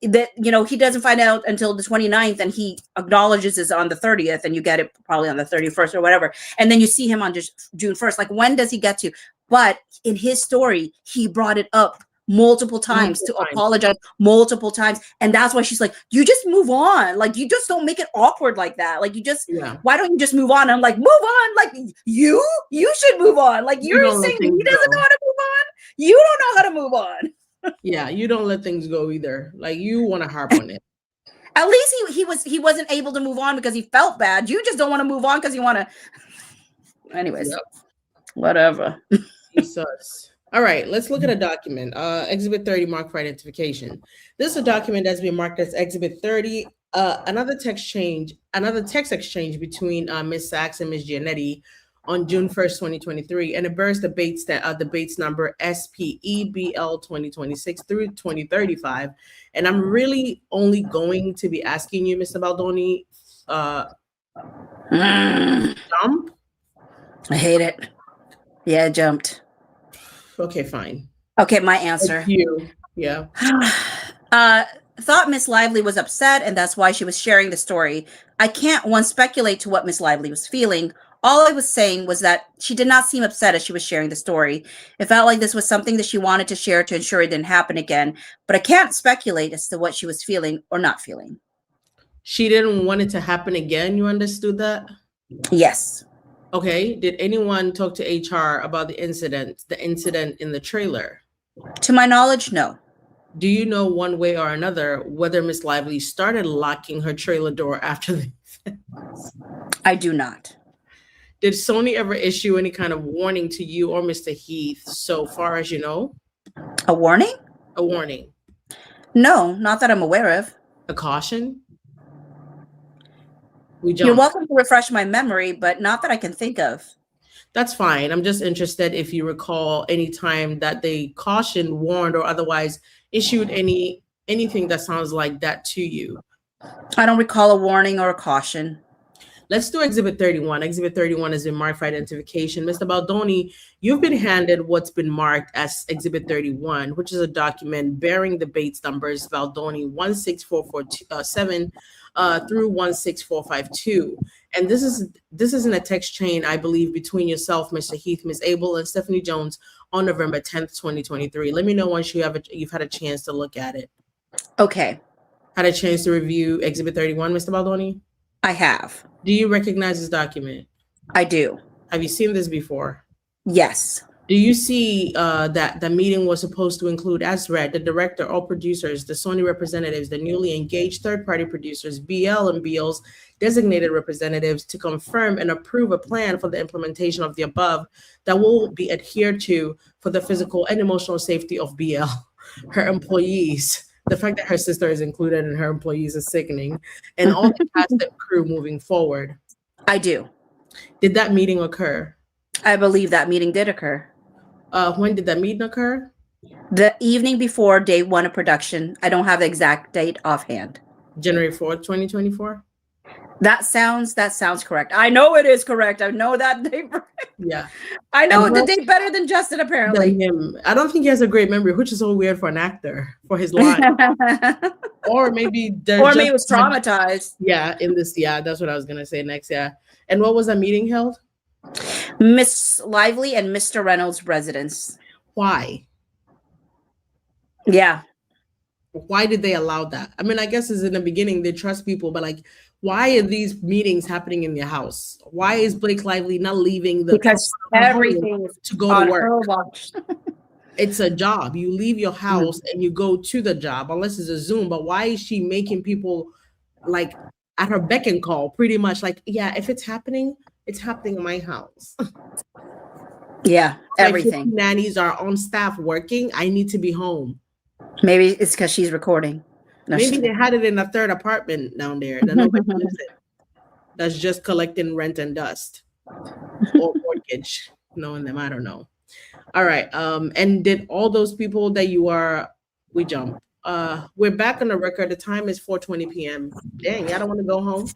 that, he doesn't find out until the 29th, and he acknowledges it on the 30th, and you get it probably on the 31st or whatever. And then you see him on just June 1st. Like, when does he get to? But in his story, he brought it up multiple times to apologize multiple times. And that's why she's like, you just move on. Like, you just don't make it awkward like that. Like, you just, why don't you just move on? And I'm like, move on. Like, you should move on. Like, you're saying he doesn't know how to move on. You don't know how to move on. Yeah, you don't let things go either. Like, you want to harp on it. At least he wasn't able to move on because he felt bad. You just don't want to move on because you want to. Anyways, whatever. Jesus. All right, let's look at a document. Exhibit 30, marked for identification. This is a document that's been marked as Exhibit 30. Another text exchange between Ms. Sachs and Ms. Giannetti on June 1st, 2023, and it bears the Bates number SPEBL 2026 through 2035. And I'm really only going to be asking you, Mr. Baldoni, jump? I hate it. Yeah, it jumped. Okay, fine. Okay, my answer. It's you. Yeah. Thought Miss Lively was upset, and that's why she was sharing the story. I can't speculate to what Miss Lively was feeling. All I was saying was that she did not seem upset as she was sharing the story. It felt like this was something that she wanted to share to ensure it didn't happen again, but I can't speculate as to what she was feeling or not feeling. She didn't want it to happen again. You understood that? Yes. Okay. Did anyone talk to HR about the incident in the trailer? To my knowledge, no. Do you know one way or another whether Miss Lively started locking her trailer door after the event? I do not. Did Sony ever issue any kind of warning to you or Mr. Heath so far as you know? A warning? A warning. No, not that I'm aware of. A caution? You're welcome to refresh my memory, but not that I can think of. That's fine. I'm just interested if you recall any time that they cautioned, warned, or otherwise issued anything that sounds like that to you. I don't recall a warning or a caution. Let's do Exhibit 31. Exhibit 31 has been marked for identification. Mr. Baldoni, you've been handed what's been marked as Exhibit 31, which is a document bearing the Bates numbers Baldoni 16447 through 16452. And this is in a text chain, I believe, between yourself, Mr. Heath, Ms. Abel, and Stephanie Jones on November 10th, 2023. Let me know once you've had a chance to look at it. Okay. Had a chance to review Exhibit 31, Mr. Baldoni? I have. Do you recognize this document? I do. Have you seen this before? Yes. Do you see that the meeting was supposed to include, as read, the director, all producers, the Sony representatives, the newly engaged third-party producers, BL and BL's designated representatives to confirm and approve a plan for the implementation of the above that will be adhered to for the physical and emotional safety of BL, her employees. The fact that her sister is included in her employees is sickening, and all the cast and crew moving forward. I do. Did that meeting occur? I believe that meeting did occur. When did that meeting occur? The evening before day one of production. I don't have the exact date offhand. January 4th, 2024? That sounds correct. I know it is correct. I know that date. Yeah. I know the date better than Justin, apparently. Him. I don't think he has a great memory, which is so weird for an actor, for his line. Or maybe he was traumatized. Yeah, that's what I was gonna say next. Yeah. And what was that meeting held? Miss Lively and Mr. Reynolds' residence. Why? Yeah. Why did they allow that? I mean, I guess it's in the beginning they trust people, but like, why are these meetings happening in your house? Why is Blake Lively not leaving because everything is to go to work? It's a job. You leave your house and you go to the job, unless it's a Zoom. But why is she making people like at her beck and call? Pretty much like, yeah, if it's happening in my house. Yeah, everything. Like nannies are on staff working. I need to be home. Maybe it's because she's recording. No, maybe they had it in a third apartment down there that nobody lives in. That's just collecting rent and dust or mortgage. Knowing them, I don't know. All right. And did all those people that we jump. We're back on the record. The time is 4:20 p.m. Dang, I don't want to go home.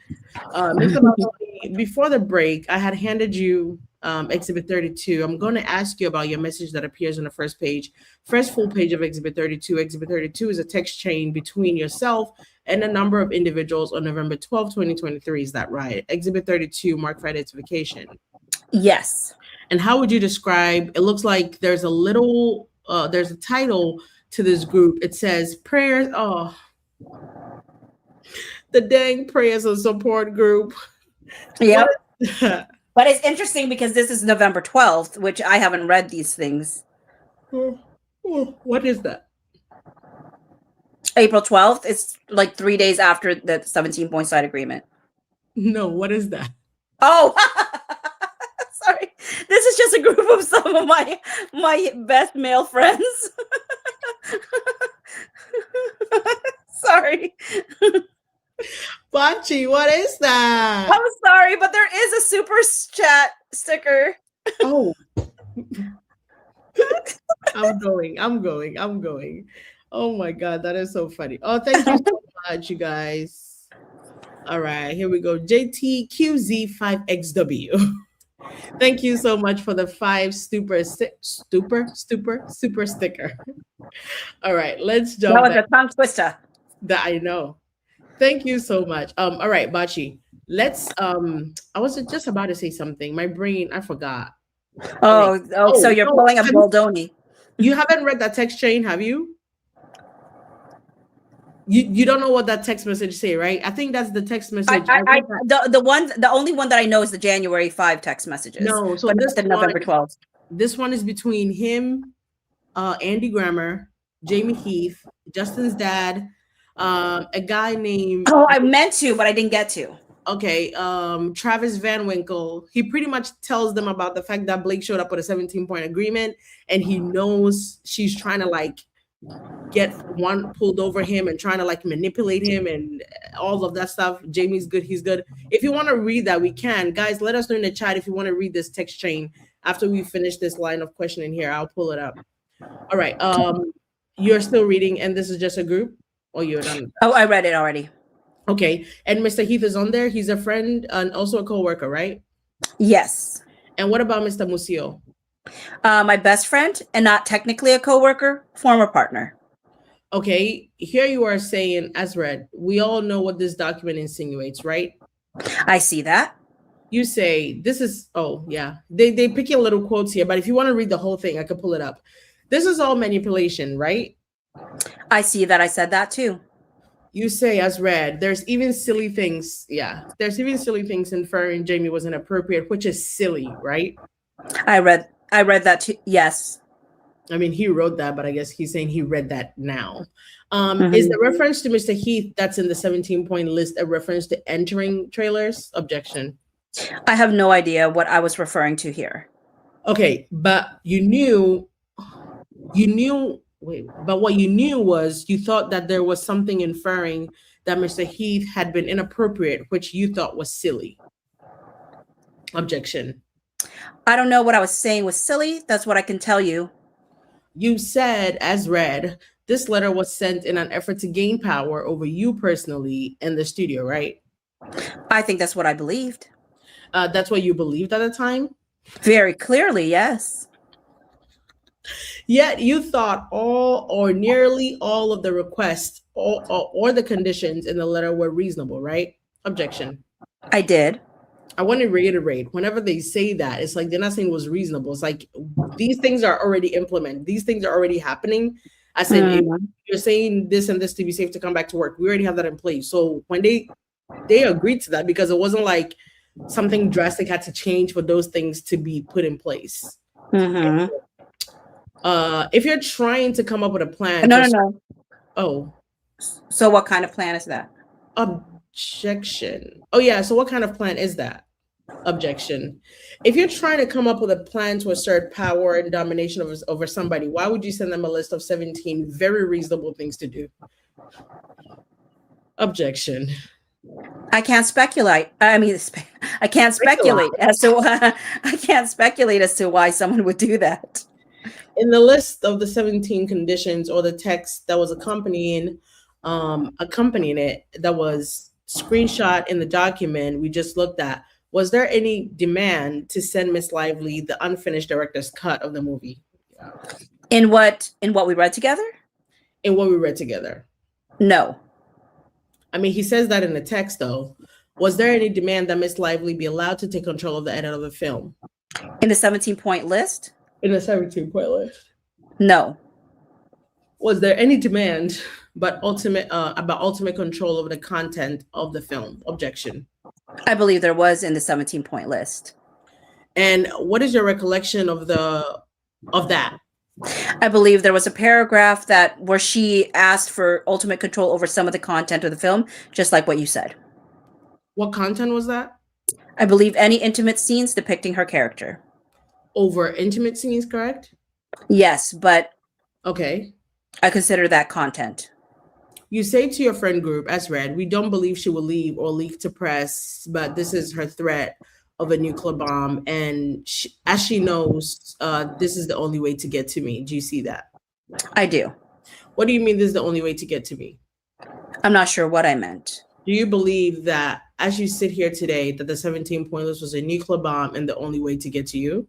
Mr. Maloney, before the break, I had handed you Exhibit 32. I'm going to ask you about your message that appears on the first full page of Exhibit 32. Exhibit 32 is a text chain between yourself and a number of individuals on November 12, 2023. Is that right? Exhibit 32, marked for identification. Yes. And how would you describe, it looks like there's a title to this group. It says prayers. Oh, the dang prayers and support group. Yep. But it's interesting because this is November 12th, which I haven't read these things. What is that? April 12th. It's like 3 days after the 17-point side agreement. No, what is that? Oh, sorry. This is just a group of some of my best male friends. Sorry. Boccee, what is that? I'm sorry, but there is a super chat sticker. Oh. I'm going. Oh my God, that is so funny. Oh, thank you so much, you guys. All right, here we go. JTQZ5XW. Thank you so much for the 5 super sticker. All right, let's jump. That was a tongue twister. That I know. Thank you so much. All right, Boccee. Let's I was just about to say something. My brain, I forgot. So you're pulling a Boldoni. You haven't read that text chain, have you? You don't know what that text message say, right? I think that's the text message. The only one that I know is the January 5 text messages. No, so this is November 12th. This one is between him, Andy Grammer, Jamie Heath, Justin's dad, a guy named. Oh, I meant to, but I didn't get to. Okay, Travis Van Winkle. He pretty much tells them about the fact that Blake showed up with a 17-point agreement, and he knows she's trying to like get one pulled over him and trying to like manipulate him and all of that stuff. Jamie's good, he's good. If you want to read that, we can. Guys, let us know in the chat if you want to read this text chain after we finish this line of questioning here. I'll pull it up. All right. You're still reading, and this is just a group, or you're done? Oh, I read it already. Okay. And Mr. Heath is on there. He's a friend and also a co-worker, right? Yes. And what about Mr. Musio? My best friend, and not technically a co-worker, former partner. Okay. Here you are saying, as read, we all know what this document insinuates, right? I see that. You say, this is, oh, yeah. They pick your little quotes here, but if you want to read the whole thing, I could pull it up. This is all manipulation, right? I see that. I said that too. You say, as read, there's even silly things. Yeah, there's even silly things inferring Jamie was inappropriate, which is silly, right? I read I read that too. Yes. I mean, he wrote that, but I guess he's saying he read that now. Mhm. Is the reference to Mr. Heath that's in the 17-point list a reference to entering trailers? Objection. I have no idea what I was referring to here. Okay, but but what you knew was you thought that there was something inferring that Mr. Heath had been inappropriate, which you thought was silly. Objection. I don't know what I was saying was silly. That's what I can tell you. You said, as read, this letter was sent in an effort to gain power over you personally in the studio, right? I think that's what I believed. That's what you believed at the time? Very clearly, yes. Yet you thought all or nearly all of the requests or the conditions in the letter were reasonable, right? Objection. I did. I want to reiterate, whenever they say that, it's like they're not saying it was reasonable. It's like these things are already implemented. These things are already happening. I said, if you're saying this and this to be safe to come back to work, we already have that in place. So when they agreed to that, because it wasn't like something drastic had to change for those things to be put in place. Mm-hmm. If you're trying to come up with a plan. No. Oh. So what kind of plan is that? Objection. Oh, yeah. So what kind of plan is that? Objection. If you're trying to come up with a plan to assert power and domination over somebody, why would you send them a list of 17 very reasonable things to do? Objection. I can't speculate. I mean, I can't speculate as to why someone would do that. In the list of the 17 conditions or the text that was accompanying it, that was screenshot in the document we just looked at, was there any demand to send Miss Lively the unfinished director's cut of the movie? Yeah. In what we read together? In what we read together. No. I mean, he says that in the text, though. Was there any demand that Miss Lively be allowed to take control of the edit of the film? In the 17-point list? In the 17-point list. No. Was there any demand about ultimate control over the content of the film? Objection. I believe there was in the 17-point list. And what is your recollection of that? I believe there was a paragraph where she asked for ultimate control over some of the content of the film, just like what you said. What content was that? I believe any intimate scenes depicting her character. Over intimate scenes, correct? Yes, but okay. I consider that content. You say to your friend group, as read, we don't believe she will leave or leak to press, but this is her threat of a nuclear bomb. And as she knows, this is the only way to get to me. Do you see that? I do. What do you mean this is the only way to get to me? I'm not sure what I meant. Do you believe that as you sit here today, that the 17-point list was a nuclear bomb and the only way to get to you?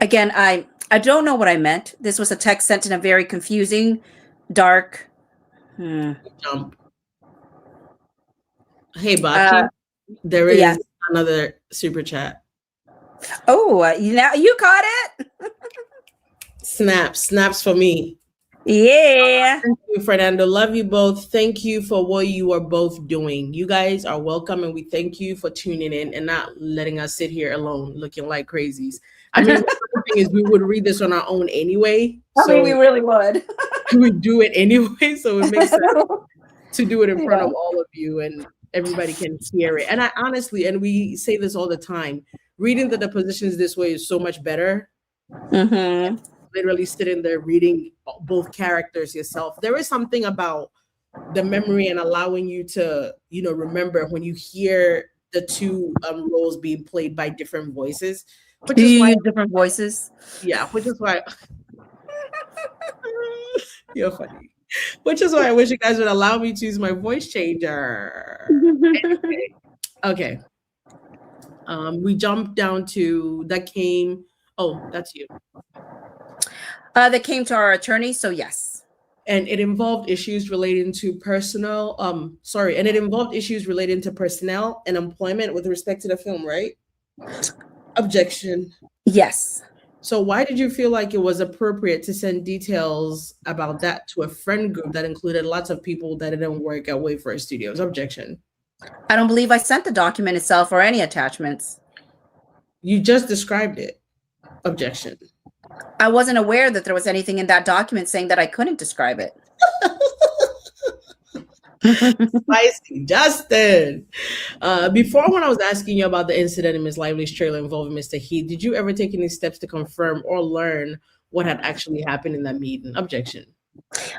Again, I don't know what I meant. This was a text sent in a very confusing, dark... Jump. Hey, boccee, there is another super chat. Oh, now you caught it. Snaps for me. Yeah. Thank you, Fernando. Love you both. Thank you for what you are both doing. You guys are welcome, and we thank you for tuning in and not letting us sit here alone looking like crazies. I mean, the thing is, we would read this on our own anyway. I mean, we really would. We would do it anyway, so it makes sense to do it in front of all of you and everybody can hear it. And I honestly, and we say this all the time, reading the depositions this way is so much better. Mm-hmm. Literally sitting there reading both characters yourself. There is something about the memory and allowing you to, remember when you hear the two roles being played by different voices. Do you use different voices? Yeah, which is why you're funny. Which is why I wish you guys would allow me to use my voice changer. Anyway, okay. We jumped down to that came. Oh, that's you. That came to our attorney. So yes. And it involved issues relating to personnel. And it involved issues relating to personnel and employment with respect to the film, right? Objection. Yes. So why did you feel like it was appropriate to send details about that to a friend group that included lots of people that didn't work at Wayfarer Studios? Objection. I don't believe I sent the document itself or any attachments. You just described it. Objection. I wasn't aware that there was anything in that document saying that I couldn't describe it. Spicy, Justin. Before, when I was asking you about the incident in Miss Lively's trailer involving Mr. Heath, did you ever take any steps to confirm or learn what had actually happened in that meeting? Objection.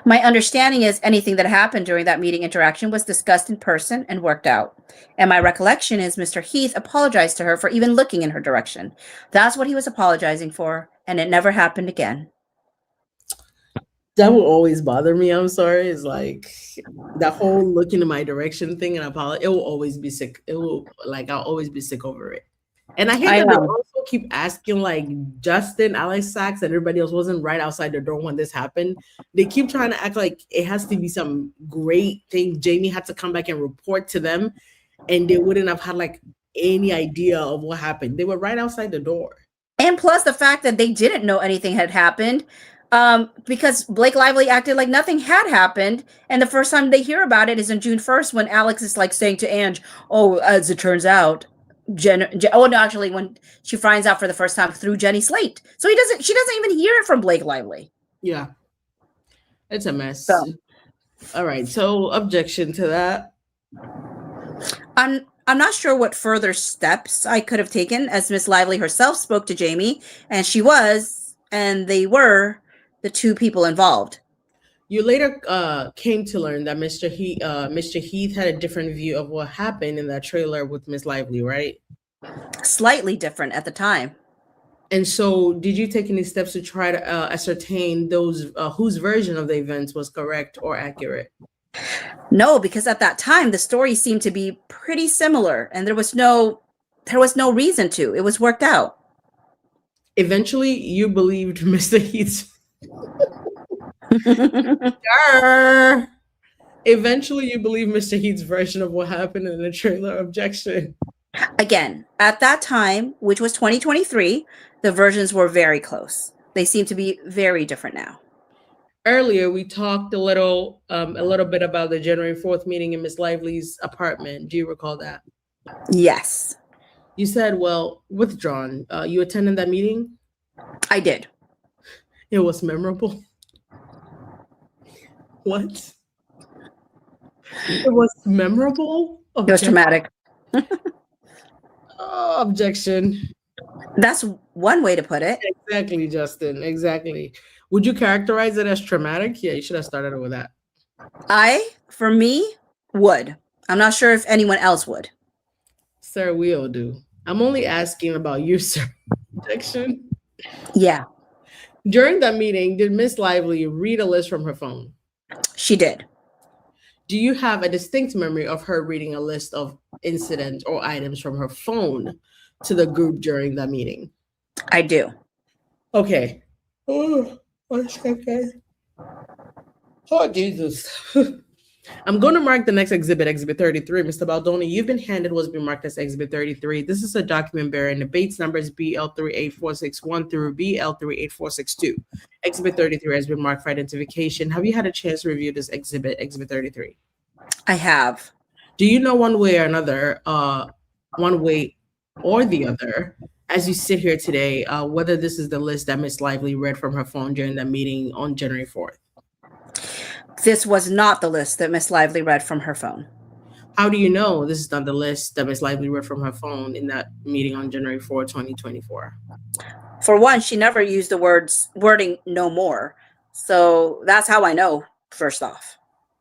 My understanding is anything that happened during that meeting interaction was discussed in person and worked out. And my recollection is Mr. Heath apologized to her for even looking in her direction. That's what he was apologizing for, and it never happened again. That will always bother me. I'm sorry. It's like that whole looking in my direction thing, and apologize. It will always be sick. It will I'll always be sick over it. And I hate that they also keep asking like Justin, Alex Sachs, and everybody else wasn't right outside the door when this happened. They keep trying to act like it has to be some great thing. Jamie had to come back and report to them, and they wouldn't have had like any idea of what happened. They were right outside the door. And plus the fact that they didn't know anything had happened. Because Blake Lively acted like nothing had happened, and the first time they hear about it is on June 1st when Alex is like saying to Ange, "Oh, as it turns out, actually, when she finds out for the first time through Jenny Slate, so she doesn't even hear it from Blake Lively." Yeah, it's a mess. So, all right, so objection to that. I'm not sure what further steps I could have taken, as Miss Lively herself spoke to Jamie, and they were the two people involved. You later came to learn that Mr. Heath had a different view of what happened in that trailer with Miss Lively, right? Slightly different at the time. And so did you take any steps to try to ascertain those whose version of the events was correct or accurate? No, because at that time, the story seemed to be pretty similar, and there was no reason to. It was worked out. Eventually, you believed Mr. Heath's. Eventually, you believe Mr. Heath's version of what happened in the trailer. Objection. Again, at that time, which was 2023, the versions were very close. They seem to be very different now. Earlier, we talked a little bit about the January 4th meeting in Miss Lively's apartment. Do you recall that? Yes. You said, well, withdrawn. You attended that meeting? I did. It was memorable. What? It was memorable? It was traumatic. Objection. That's one way to put it. Exactly, Justin. Exactly. Would you characterize it as traumatic? Yeah, you should have started with that. For me, would. I'm not sure if anyone else would. Sir, we all do. I'm only asking about you, sir. Objection. Yeah. During that meeting, did Miss Lively read a list from her phone? She did. Do you have a distinct memory of her reading a list of incidents or items from her phone to the group during that meeting? I do. Okay. Oh, 1 second. Oh, Jesus. I'm going to mark the next exhibit, Exhibit 33. Mr. Baldoni, you've been handed what's been marked as Exhibit 33. This is a document bearing the Bates numbers BL38461 through BL38462. Exhibit 33 has been marked for identification. Have you had a chance to review this exhibit, Exhibit 33? I have. Do you know one way or another, one way or the other, as you sit here today, whether this is the list that Ms. Lively read from her phone during that meeting on January 4th? This was not the list that Miss Lively read from her phone. How do you know this is not the list that Miss Lively read from her phone in that meeting on January 4th, 2024? For one, she never used the wording "no more." So that's how I know, first off.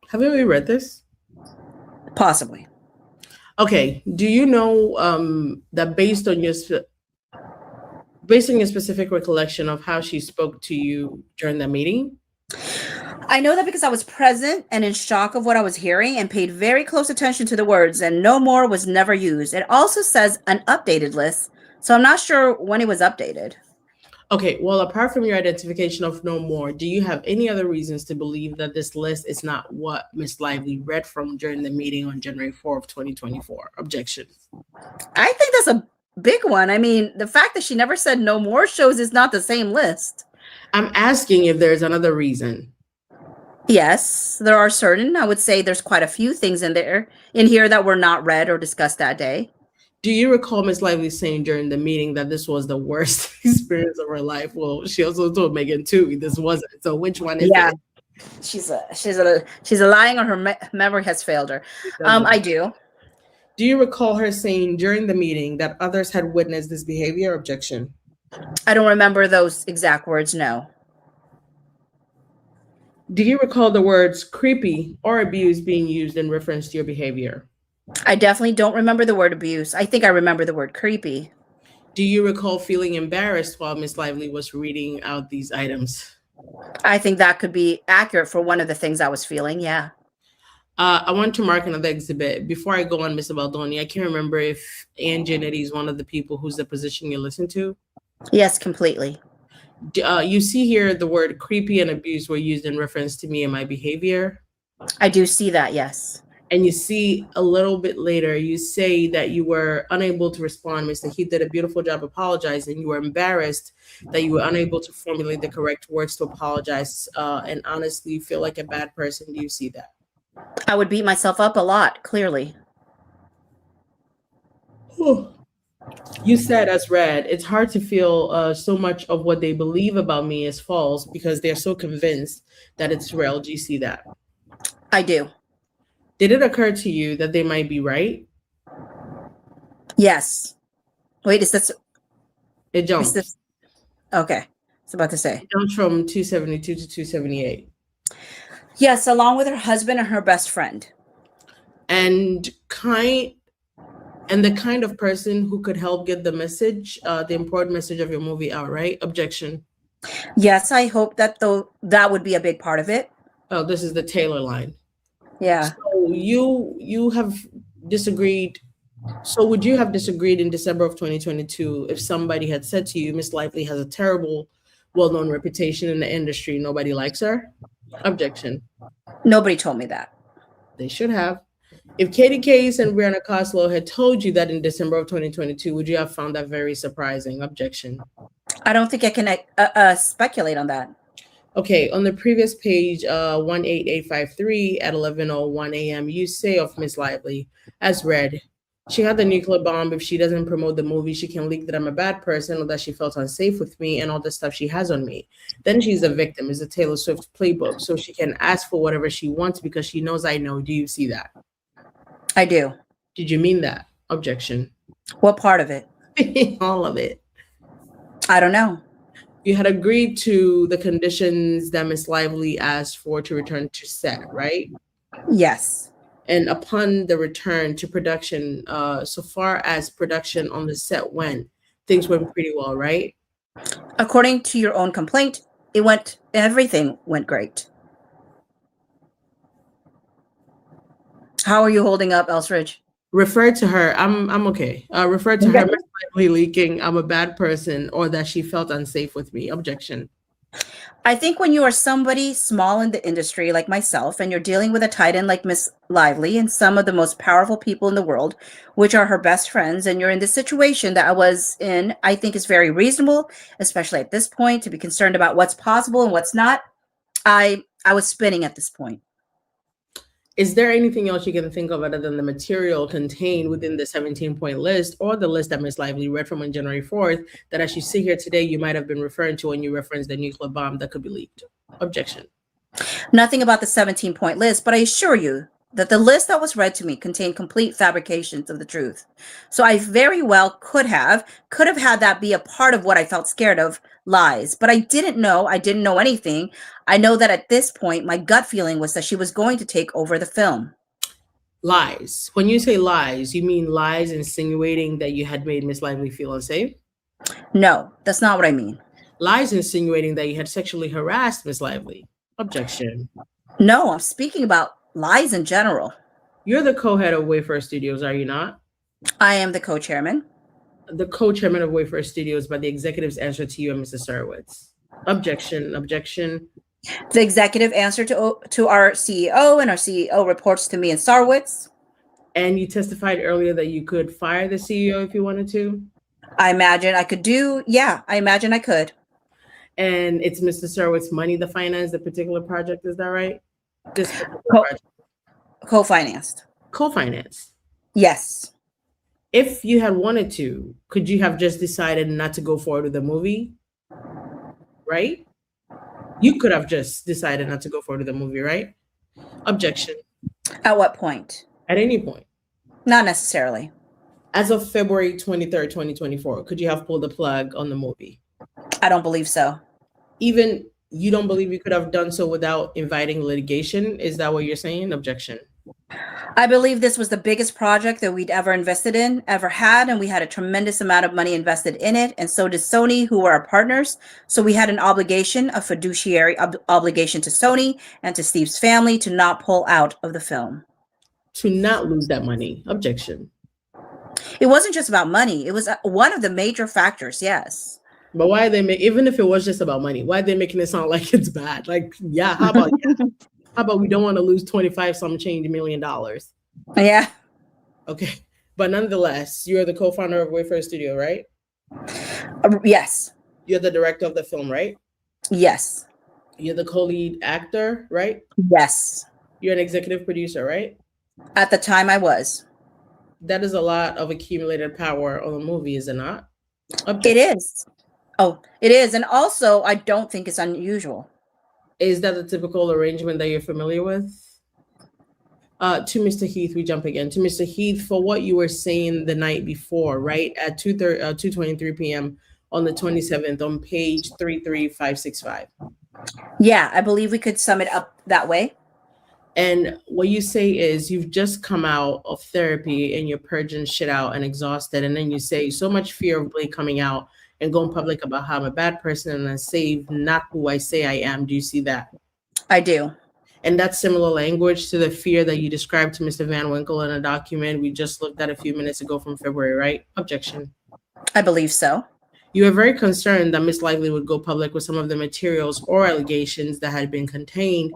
Have you ever read this? Possibly. Okay. Do you know that based on your specific recollection of how she spoke to you during that meeting? I know that because I was present and in shock of what I was hearing and paid very close attention to the words, and "no more" was never used. It also says an updated list, so I'm not sure when it was updated. Okay, well, apart from your identification of "no more," do you have any other reasons to believe that this list is not what Miss Lively read from during the meeting on January 4th, 2024? Objection. I think that's a big one. I mean, the fact that she never said "no more" shows it's not the same list. I'm asking if there's another reason. Yes, there are I would say there's quite a few things in here that were not read or discussed that day. Do you recall Miss Lively saying during the meeting that this was the worst experience of her life? Well, she also told Megan too this wasn't. So which one is Yeah, it? she's a lying, or her memory has failed her. I do. Do you recall her saying during the meeting that others had witnessed this behavior? Objection. I don't remember those exact words. No. Do you recall the words creepy or abuse being used in reference to your behavior? I definitely don't remember the word abuse. I think I remember the word creepy. Do you recall feeling embarrassed while Miss Lively was reading out these items? I think that could be accurate for one of the things I was feeling. Yeah. I want to mark another exhibit. Before I go on, Mr. Baldoni, I can't remember if Ann Janetti is one of the people whose deposition you listen to. Yes, completely. You see here the word creepy and abuse were used in reference to me and my behavior. I do see that, yes. And you see a little bit later, you say that you were unable to respond. Mr. Heath did a beautiful job apologizing. You were embarrassed that you were unable to formulate the correct words to apologize, and honestly feel like a bad person. Do you see that? I would beat myself up a lot, clearly. You said, as read, it's hard to feel so much of what they believe about me is false because they're so convinced that it's real. Do you see that? I do. Did it occur to you that they might be right? Yes. Wait, is this? It jumps. Okay. I was about to say. It jumps from 272 to 278. Yes, along with her husband and her best friend. And the kind of person who could help get the message, the important message of your movie out, right? Objection. Yes, I hope that that would be a big part of it. Oh, this is the Taylor line. Yeah. So you have disagreed. So would you have disagreed in December of 2022 if somebody had said to you, Miss Lively has a terrible, well-known reputation in the industry, nobody likes her? Objection. Nobody told me that. They should have. If Katie Case and Brianna Coslow had told you that in December of 2022, would you have found that very surprising? Objection. I don't think I can speculate on that. Okay, on the previous page, 18853 at 11:01 a.m., you say of Miss Lively, as read, she had the nuclear bomb. If she doesn't promote the movie, she can leak that I'm a bad person or that she felt unsafe with me and all the stuff she has on me. Then she's a victim. It's a Taylor Swift playbook. So she can ask for whatever she wants because she knows I know. Do you see that? I do. Did you mean that? Objection. What part of it? All of it. I don't know. You had agreed to the conditions that Miss Lively asked for to return to set, right? Yes. And upon the return to production, so far as production on the set went, things went pretty well, right? According to your own complaint, everything went great. How are you holding up, Elsridge? Refer to her. I'm okay. Refer to her Miss Lively leaking, I'm a bad person, or that she felt unsafe with me. Objection. I think when you are somebody small in the industry like myself, and you're dealing with a titan like Miss Lively and some of the most powerful people in the world, which are her best friends, and you're in the situation that I was in, I think is very reasonable, especially at this point, to be concerned about what's possible and what's not. I was spinning at this point. Is there anything else you can think of other than the material contained within the 17-point list or the list that Ms. Lively read from on January 4th that as you sit here today, you might have been referring to when you referenced the nuclear bomb that could be leaked? Objection. Nothing about the 17-point list, but I assure you that the list that was read to me contained complete fabrications of the truth. So I very well could have had that be a part of what I felt scared of, lies. But I didn't know anything. I know that at this point, my gut feeling was that she was going to take over the film. Lies. When you say lies, you mean lies insinuating that you had made Miss Lively feel unsafe? No, that's not what I mean. Lies insinuating that you had sexually harassed Miss Lively? Objection. No, I'm speaking about lies in general. You're the co-head of Wayfair Studios, are you not? I am the co-chairman. The co-chairman of Wayfair Studios, but the executive's answer to you and Mr. Sarowitz. Objection. Objection. The executive answer to our CEO, and our CEO reports to me and Sarowitz. And you testified earlier that you could fire the CEO if you wanted to? I imagine I could I imagine I could. And it's Mr. Sarowitz money to finance the particular project, is that right? This co-financed. Co-finance. Yes. If you had wanted to, could you have just decided not to go forward with the movie? Right? You could have just decided not to go forward with the movie, right? Objection. At what point? At any point. Not necessarily. As of February 23rd, 2024, could you have pulled the plug on the movie? I don't believe so. Even you don't believe you could have done so without inviting litigation? Is that what you're saying? Objection. I believe this was the biggest project that we'd ever invested in, ever had, and we had a tremendous amount of money invested in it, and so did Sony, who were our partners. So we had an obligation, a fiduciary obligation to Sony and to Steve's family to not pull out of the film. To not lose that money. Objection. It wasn't just about money. It was one of the major factors, yes. But why are they even if it was just about money, why are they making it sound like it's bad? Like, yeah, how about we don't want to lose 25 some change $1 million? Yeah. Okay. But nonetheless, you're the co-founder of Wayfair Studio, right? Yes. You're the director of the film, right? Yes. You're the co-lead actor, right? Yes. You're an executive producer, right? At the time I was. That is a lot of accumulated power on a movie, is it not? It is. Oh, it is. And also, I don't think it's unusual. Is that a typical arrangement that you're familiar with? To Mr. Heath, we jump again. To Mr. Heath, for what you were saying the night before, right? At 2:23 p.m. on the 27th on page 33565. Yeah, I believe we could sum it up that way. And what you say is you've just come out of therapy and you're purging shit out and exhausted. And then you say so much fear of Blake coming out and going public about how I'm a bad person and I save not who I say I am. Do you see that? I do. And that's similar language to the fear that you described to Mr. Van Winkle in a document we just looked at a few minutes ago from February, right? Objection. I believe so. You were very concerned that Miss Lively would go public with some of the materials or allegations that had been contained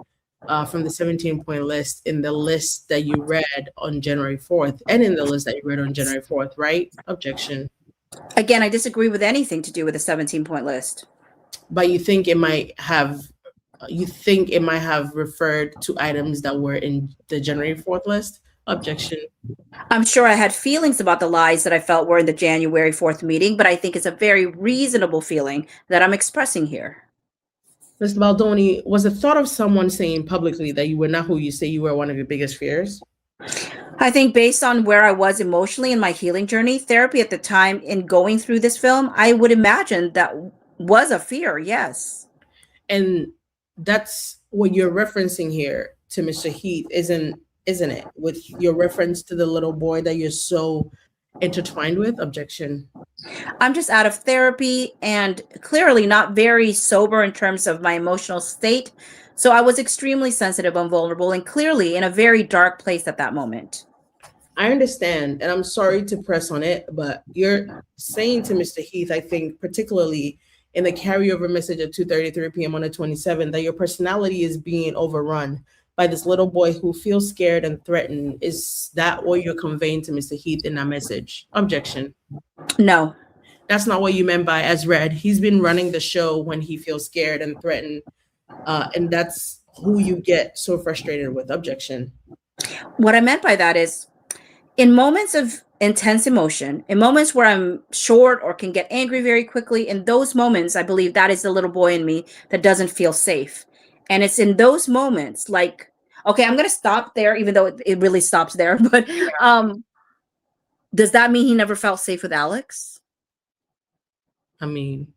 from the 17-point list in the list that you read on January 4th and in the list that you read on January 4th, right? Objection. Again, I disagree with anything to do with the 17-point list. But you think it might have referred to items that were in the January 4th list? Objection. I'm sure I had feelings about the lies that I felt were in the January 4th meeting, but I think it's a very reasonable feeling that I'm expressing here. Mr. Baldoni, was the thought of someone saying publicly that you were not who you say you were one of your biggest fears? I think based on where I was emotionally in my healing journey, therapy at the time in going through this film, I would imagine that was a fear, yes. And that's what you're referencing here to Mr. Heath, isn't it? With your reference to the little boy that you're so intertwined with? Objection. I'm just out of therapy and clearly not very sober in terms of my emotional state. So I was extremely sensitive and vulnerable and clearly in a very dark place at that moment. I understand, and I'm sorry to press on it, but you're saying to Mr. Heath, I think particularly in the carryover message at 2:33 p.m. on the 27th, that your personality is being overrun by this little boy who feels scared and threatened. Is that what you're conveying to Mr. Heath in that message? Objection. No. That's not what you meant by as read. He's been running the show when he feels scared and threatened. And that's who you get so frustrated with. Objection. What I meant by that is in moments of intense emotion, in moments where I'm short or can get angry very quickly, in those moments, I believe that is the little boy in me that doesn't feel safe. And it's in those moments like, okay, I'm going to stop there, even though it really stops there. But does that mean he never felt safe with Alex? I mean,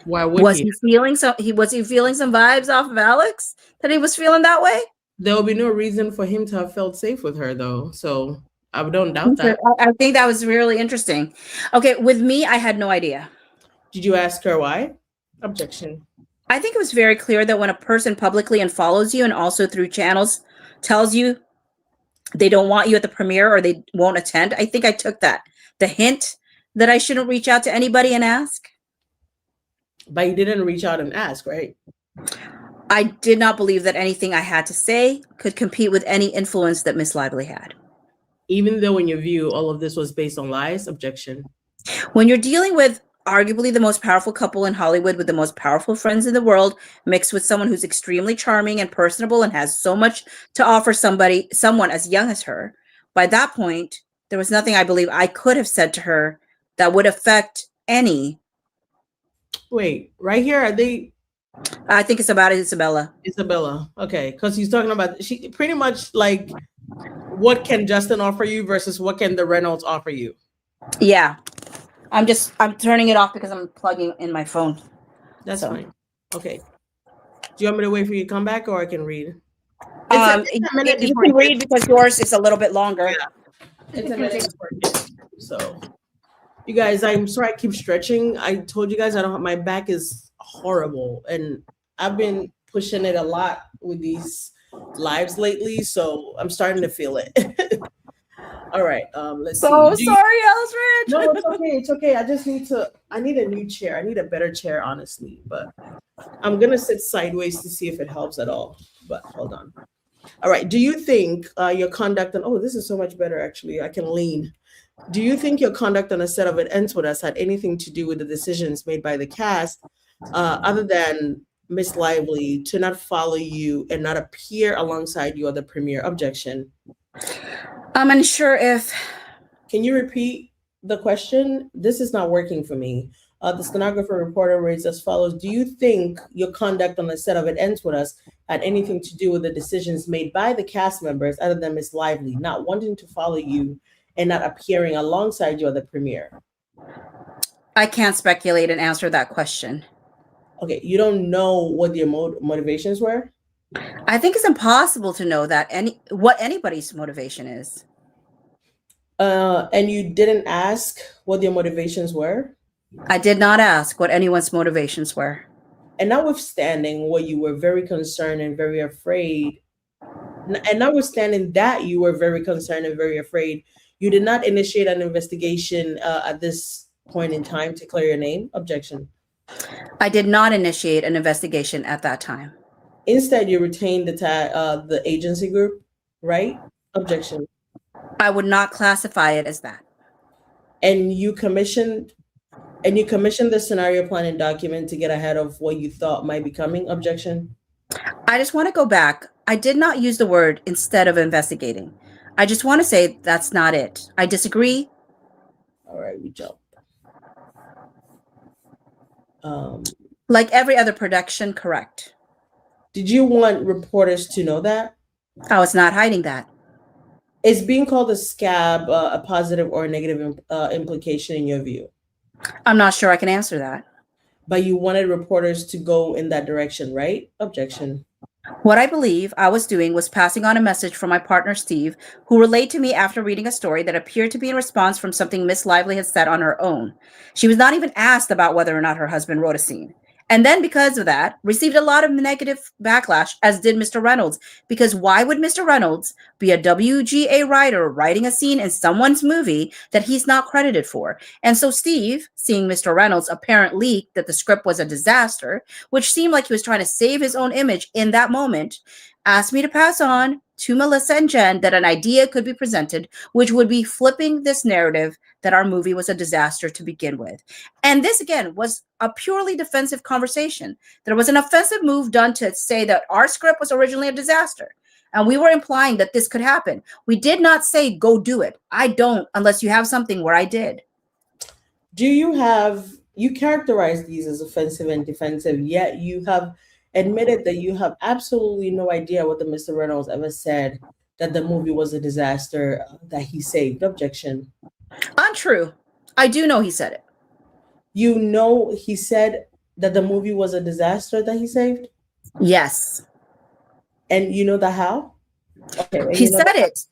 why would was he feeling some vibes off of Alex that he was feeling that way? There will be no reason for him to have felt safe with her, though. So I don't doubt that. I think that was really interesting. Okay, with me, I had no idea. Did you ask her why? Objection. I think it was very clear that when a person publicly unfollows you and also through channels tells you they don't want you at the premiere or they won't attend, I think I took the hint that I shouldn't reach out to anybody and ask. But you didn't reach out and ask, right? I did not believe that anything I had to say could compete with any influence that Miss Lively had. Even though in your view, all of this was based on lies? Objection. When you're dealing with arguably the most powerful couple in Hollywood with the most powerful friends in the world, mixed with someone who's extremely charming and personable and has so much to offer someone as young as her, by that point, There was nothing I believe I could have said to her that would affect any. Wait, right here, are they? I think it's about Isabella. Isabella. Okay, because he's talking about she pretty much like what can Justin offer you versus what can the Reynolds offer you. Yeah. I'm turning it off because I'm plugging in my phone. That's fine. Okay. Do you want me to wait for you to come back or I can read? It's a minute you can read because yours is a little bit longer. Yeah. It's a minute before. So you guys, I'm sorry I keep stretching. I told you guys my back is horrible and I've been pushing it a lot with these lives lately, so I'm starting to feel it. All right, let's see. So sorry, Elsridge. No, it's okay. It's okay. I need a new chair. I need a better chair, honestly, but I'm going to sit sideways to see if it helps at all, but hold on. All right. Do you think your conduct this is so much better, actually. I can lean. Do you think your conduct on a set of It Ends With Us had anything to do with the decisions made by the cast other than Miss Lively to not follow you and not appear alongside you at the premiere? Objection. I'm unsure if... Can you repeat the question? This is not working for me. The stenographer reporter reads as follows. Do you think your conduct on the set of It Ends With Us had anything to do with the decisions made by the cast members other than Miss Lively not wanting to follow you and not appearing alongside you at the premiere? I can't speculate and answer that question. Okay, you don't know what your motivations were? I think it's impossible to know that what anybody's motivation is. And you didn't ask what their motivations were? I did not ask what anyone's motivations were. And notwithstanding what you were very concerned and very afraid, and notwithstanding that you were very concerned and very afraid, you did not initiate an investigation at this point in time to clear your name? Objection. I did not initiate an investigation at that time. Instead, you retained the agency group, right? Objection. I would not classify it as that. And you commissioned the scenario planning document to get ahead of what you thought might be coming? Objection. I just want to go back. I did not use the word instead of investigating. I just want to say that's not it. I disagree. All right, we jump. Like every other production, correct. Did you want reporters to know that? I was not hiding that. Is being called a scab a positive or a negative implication in your view? I'm not sure I can answer that. But you wanted reporters to go in that direction, right? Objection. What I believe I was doing was passing on a message from my partner, Steve, who relayed to me after reading a story that appeared to be in response from something Miss Lively had said on her own. She was not even asked about whether or not her husband wrote a scene. And then because of that, received a lot of negative backlash, as did Mr. Reynolds. Because why would Mr. Reynolds be a WGA writer writing a scene in someone's movie that he's not credited for? And so Steve, seeing Mr. Reynolds' apparent leak that the script was a disaster, which seemed like he was trying to save his own image in that moment, asked me to pass on to Melissa and Jen that an idea could be presented, which would be flipping this narrative that our movie was a disaster to begin with. And this, again, was a purely defensive conversation. There was an offensive move done to say that our script was originally a disaster. And we were implying that this could happen. We did not say, go do it. I don't, unless you have something where I did. You characterize these as offensive and defensive, yet you have admitted that you have absolutely no idea what the Mr. Reynolds ever said that the movie was a disaster that he saved. Objection. Untrue. I do know he said it. You know he said that the movie was a disaster that he saved? Yes. And you know the how? Okay. He said it.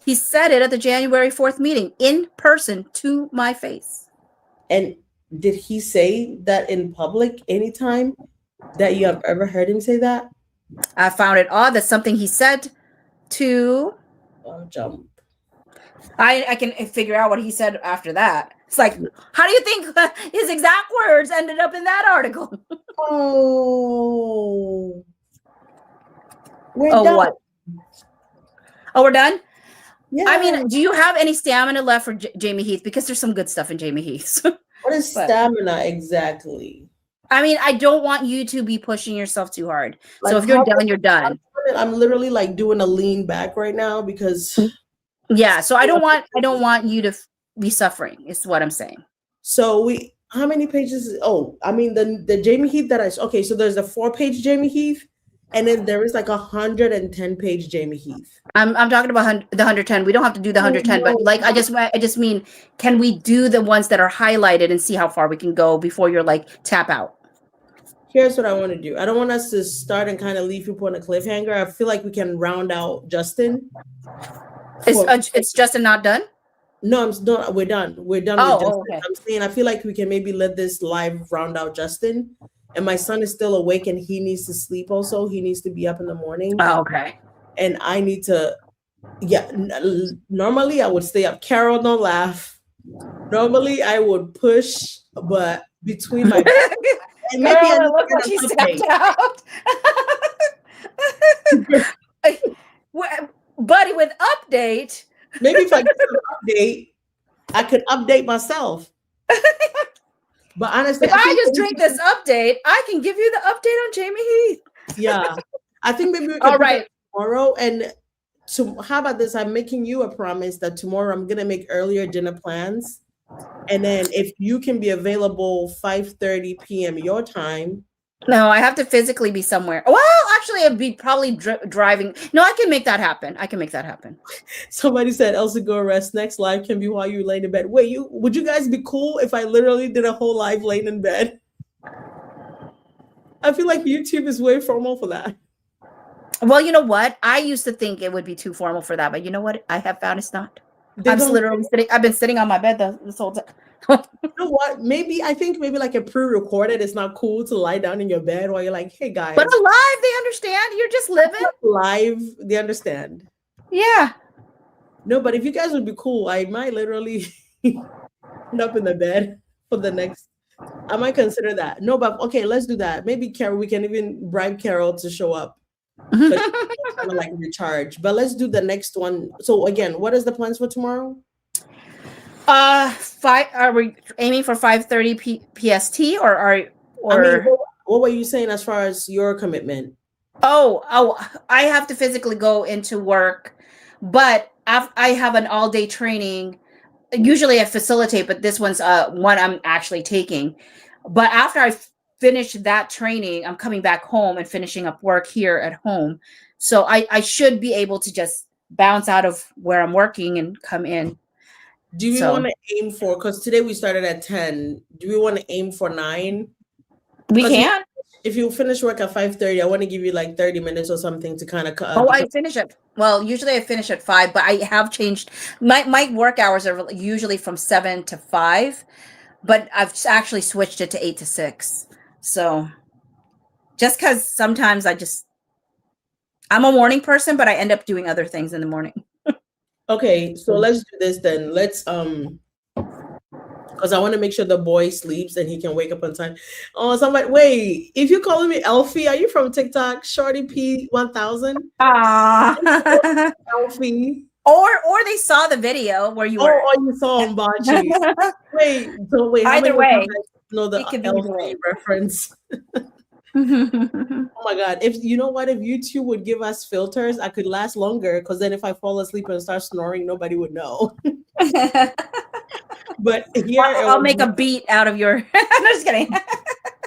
He said it at the January 4th meeting in person to my face. And did he say that in public anytime that you have ever heard him say that? I found it odd. That's something he said to... Jump. I can figure out what he said after that. It's like, how do you think his exact words ended up in that article? Oh. We're done. What? Oh, we're done? Yeah. I mean, do you have any stamina left for Jamie Heath? Because there's some good stuff in Jamie Heath. What is stamina exactly? I mean, I don't want you to be pushing yourself too hard. Like, so if you're done, you're done. I'm literally like doing a lean back right now because Yeah, so I don't want you to be suffering, is what I'm saying. So how many pages? Oh, I mean the Jamie Heath okay. So there's a 4-page Jamie Heath, and then there is like 110-page Jamie Heath. I'm talking about the 110. We don't have to do the 110, but like I just mean, can we do the ones that are highlighted and see how far we can go before you're like tap out? Here's what I want to do. I don't want us to start and kind of leave people on a cliffhanger. I feel like we can round out Justin. It's Justin not done? No, I'm not. We're done. We're done with Justin. Okay. I'm saying I feel like we can maybe let this live round out Justin. And my son is still awake and he needs to sleep also. He needs to be up in the morning. Oh, okay. And I need to, normally I would stay up. Carol, don't laugh. Normally I would push, but between my and maybe Girl, look what she stepped out. Buddy, with update. Maybe if I get an update, I could update myself. But honestly, if I just drink this update, I can give you the update on Jamie Heath. Yeah. I think maybe we can all right tomorrow. And how about this? I'm making you a promise that tomorrow I'm gonna make earlier dinner plans. And then if you can be available 5:30 p.m. your time. No, I have to physically be somewhere. Well, actually, I'd be probably driving. No, I can make that happen. Somebody said Elsa Go Rest next live can be while you laying in bed. Wait, would you guys be cool if I literally did a whole live laying in bed? I feel like YouTube is way formal for that. Well, you know what? I used to think it would be too formal for that, but you know what? I have found it's not. I've been sitting on my bed this whole time. You know what? I think maybe like a pre-recorded, it's not cool to lie down in your bed while you're like, hey guys. But alive, they understand. You're just living. Live, they understand. Yeah. No, but if you guys would be cool, I might literally end up in the bed for the next. I might consider that. No, but okay, let's do that. Maybe Carol, we can even bribe Carol to show up. Kind of like recharge. But let's do the next one. So again, what is the plans for tomorrow? Are we aiming for 5:30 PST or I mean, what were you saying as far as your commitment? Oh, I have to physically go into work, but I have an all-day training. Usually I facilitate, but this one's one I'm actually taking. But after I finish that training, I'm coming back home and finishing up work here at home. So I should be able to just bounce out of where I'm working and come in. Do we want to aim for, because today we started at 10, do we want to aim for 9? We can. If you finish work at 5:30, I want to give you like 30 minutes or something to kind of I finish at, well, usually I finish at 5, but I have changed. My work hours are usually from 7 to 5, but I've actually switched it to 8 to 6. So just because sometimes I'm a morning person, but I end up doing other things in the morning. Okay, so let's do this then. Let's because I want to make sure the boy sleeps and he can wake up on time. Oh, somebody, wait, if you're calling me Elfie, are you from TikTok? Shorty P1000? Ah, Elfie. Or they saw the video where you were. Oh, you saw him, Bachi. wait. Either way, know the Elfie reference. Oh my God. If you know what, if YouTube would give us filters, I could last longer, because then if I fall asleep and start snoring, nobody would know. But here I'll make a beat out of your I'm just kidding.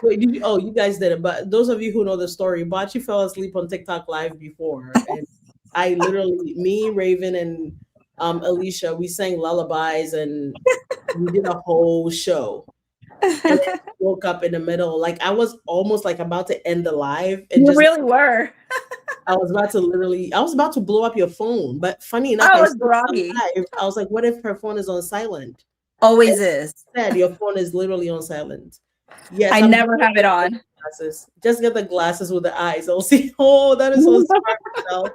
Wait, you guys did it. But those of you who know the story, Bachi fell asleep on TikTok live before. And I literally, me, Raven, and Alicia, we sang lullabies and we did a whole show. And then woke up in the middle, like I was almost like about to end the live. And you really were. I was about to blow up your phone, but funny enough, I was groggy. I was like, what if her phone is on silent? Always is. Said your phone is literally on silent. Yes, I never have it on. Glasses. Just get the glasses with the eyes. I'll see. Oh, that is so smart.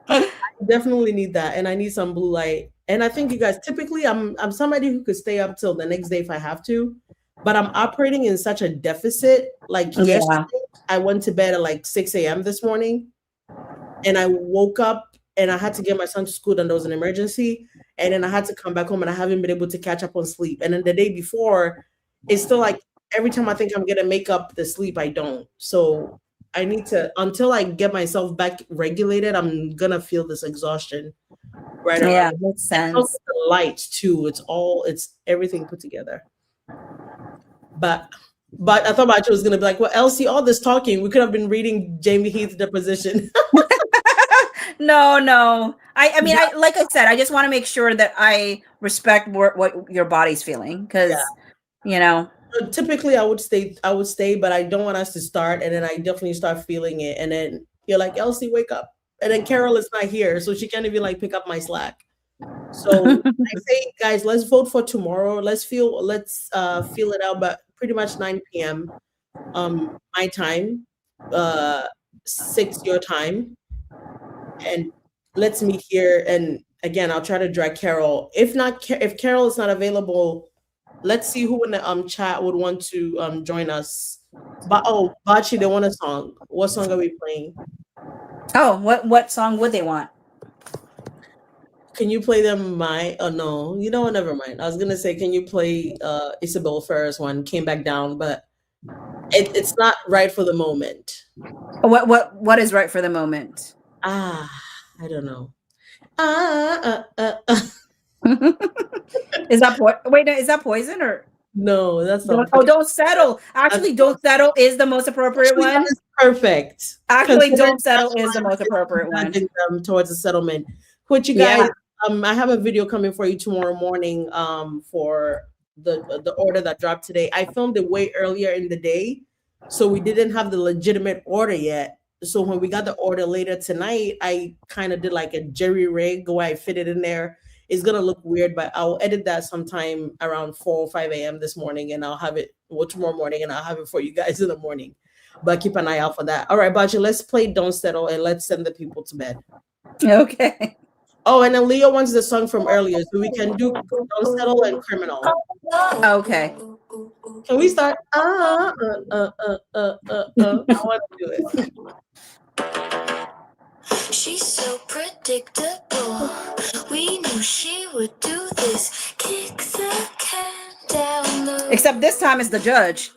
I definitely need that, and I need some blue light. And I think you guys, typically, I'm somebody who could stay up till the next day if I have to. But I'm operating in such a deficit. Like yesterday, I went to bed at like 6 a.m. this morning, and I woke up and I had to get my son to school, and there was an emergency, and then I had to come back home, and I haven't been able to catch up on sleep. And then the day before, it's still like every time I think I'm gonna make up the sleep, I don't. So I need to, until I get myself back regulated, I'm gonna feel this exhaustion. right Yeah, around. makes And also sense. the lights too. It's everything put together. But I thought Bachi was gonna be like, well, Elsie, all this talking, we could have been reading Jamie Heath's deposition. No. I mean, I like I said, I just want to make sure that I respect what your body's feeling, Yeah. because you know. Typically I would stay, but I don't want us to start, and then I definitely start feeling it, and then you're like, Elsie, wake up. And then Carol is not here, so she can't even like pick up my slack. So I say, guys, let's vote for tomorrow. Let's feel it out, but pretty much 9 p.m. My time, 6 your time, and let's meet here. And again, I'll try to drag Carol. If Carol is not available, let's see who in the chat would want to join us. But Bachi, they want a song. What song are we playing? Oh, what song would they want? Can you play them oh no, you know what, never mind. I was gonna say, can you play Isabel Ferrer's one, Came Back Down, but it's not right for the moment. What is right for the moment? I don't know. Is that wait, is that Poison or No, that's not. Don't Settle. Actually, Don't Settle is the most appropriate one. That is perfect. Actually, Don't Settle is the most appropriate one. Them towards the settlement. Which you guys, I have a video coming for you tomorrow morning for the order that dropped today. I filmed it way earlier in the day, so we didn't have the legitimate order yet. So when we got the order later tonight, I kind of did like a jerry rig where I fit it in there. It's gonna look weird, but I'll edit that sometime around 4 or 5 a.m. this morning, and I'll have it tomorrow morning, and I'll have it for you guys in the morning. But keep an eye out for that. All right, Bachi, let's play Don't Settle and let's send the people to bed. Okay. Oh, and then Leo wants the song from earlier, so we can do Don't Settle and Criminal. Okay. Can we start? I want to do it. She's so predictable. We knew she would do this. Kick the can down the Except this time it's the judge.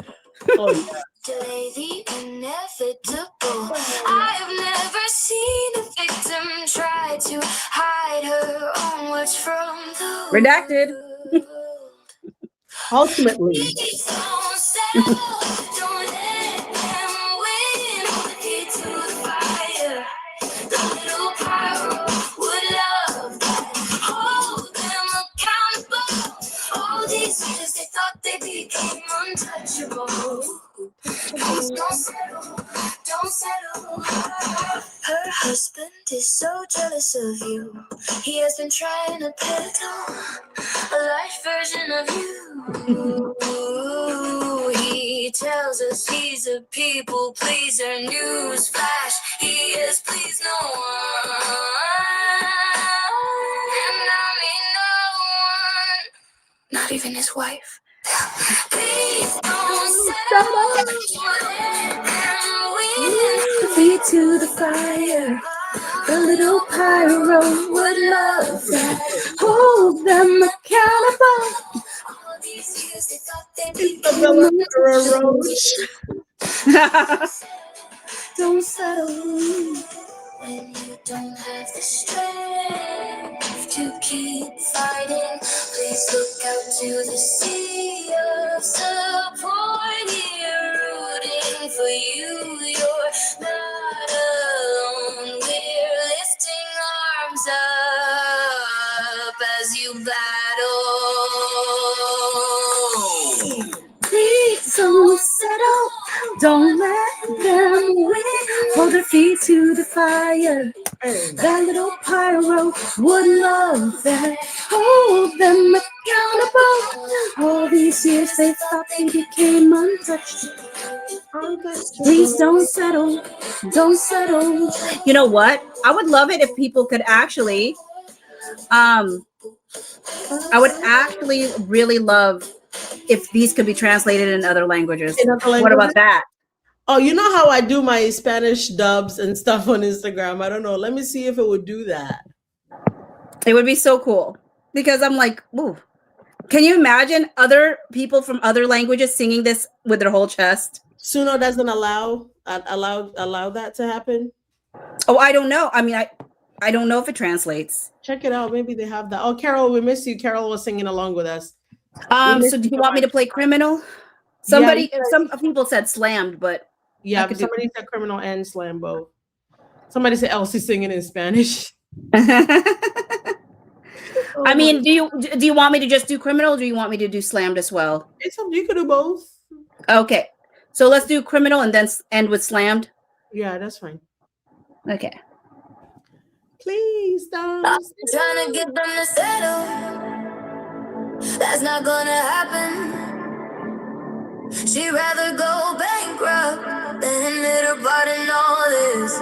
Oh, yeah. delay the inevitable. I've never seen a victim try to hide her own words from the Redacted. world. Ultimately, Please don't settle, don't let them win. Hold the key to the fire. The little pyro would love that. Hold them accountable. All these years they thought they became untouchable. Please don't settle, don't settle. Her husband is so jealous of you. He has been trying to peddle a light version of you. He tells us he's a people pleaser. Newsflash, he has pleased no one. And I mean no one, not even his wife. Please don't settle. Let them win. Feet to the fire. The little pyro would love that. Hold them accountable. All these years they thought they'd be Don't settle when you don't have the strength to keep fighting. Please look out to the sea of support here, rooting for you. You're not alone. We're lifting arms up as you battle. Please don't settle. Don't let them win. Hold their feet to the fire. That little pyro would love that. Hold them accountable. All these years they thought they became untouched. Please don't settle. Don't settle. You know what? I would love it if people could actually, I would actually really love if these could be translated in other languages. What about that? Oh, you know how I do my Spanish dubs and stuff on Instagram? I don't know. Let me see if it would do that. It would be so cool because I'm like, ooh. Can you imagine other people from other languages singing this with their whole chest? Suno doesn't allow that to happen. Oh, I don't know. I mean, I don't know if it translates. Check it out. Maybe they have that. Oh, Carol, we miss you. Carol was singing along with us. We miss So do you you so want me to much. play Criminal? Yeah, Some people said Slammed, but yeah. But somebody said Criminal and Slam both. Somebody said Elsie singing in Spanish. I mean, do you want me to just do Criminal, or do you want me to do Slammed as well? It's something you could do both. Okay, so let's do Criminal and then end with Slammed. Yeah, that's fine. Okay. Please don't. I'm trying to get them to settle. That's not gonna happen. She'd rather go bankrupt than admit her part in all this.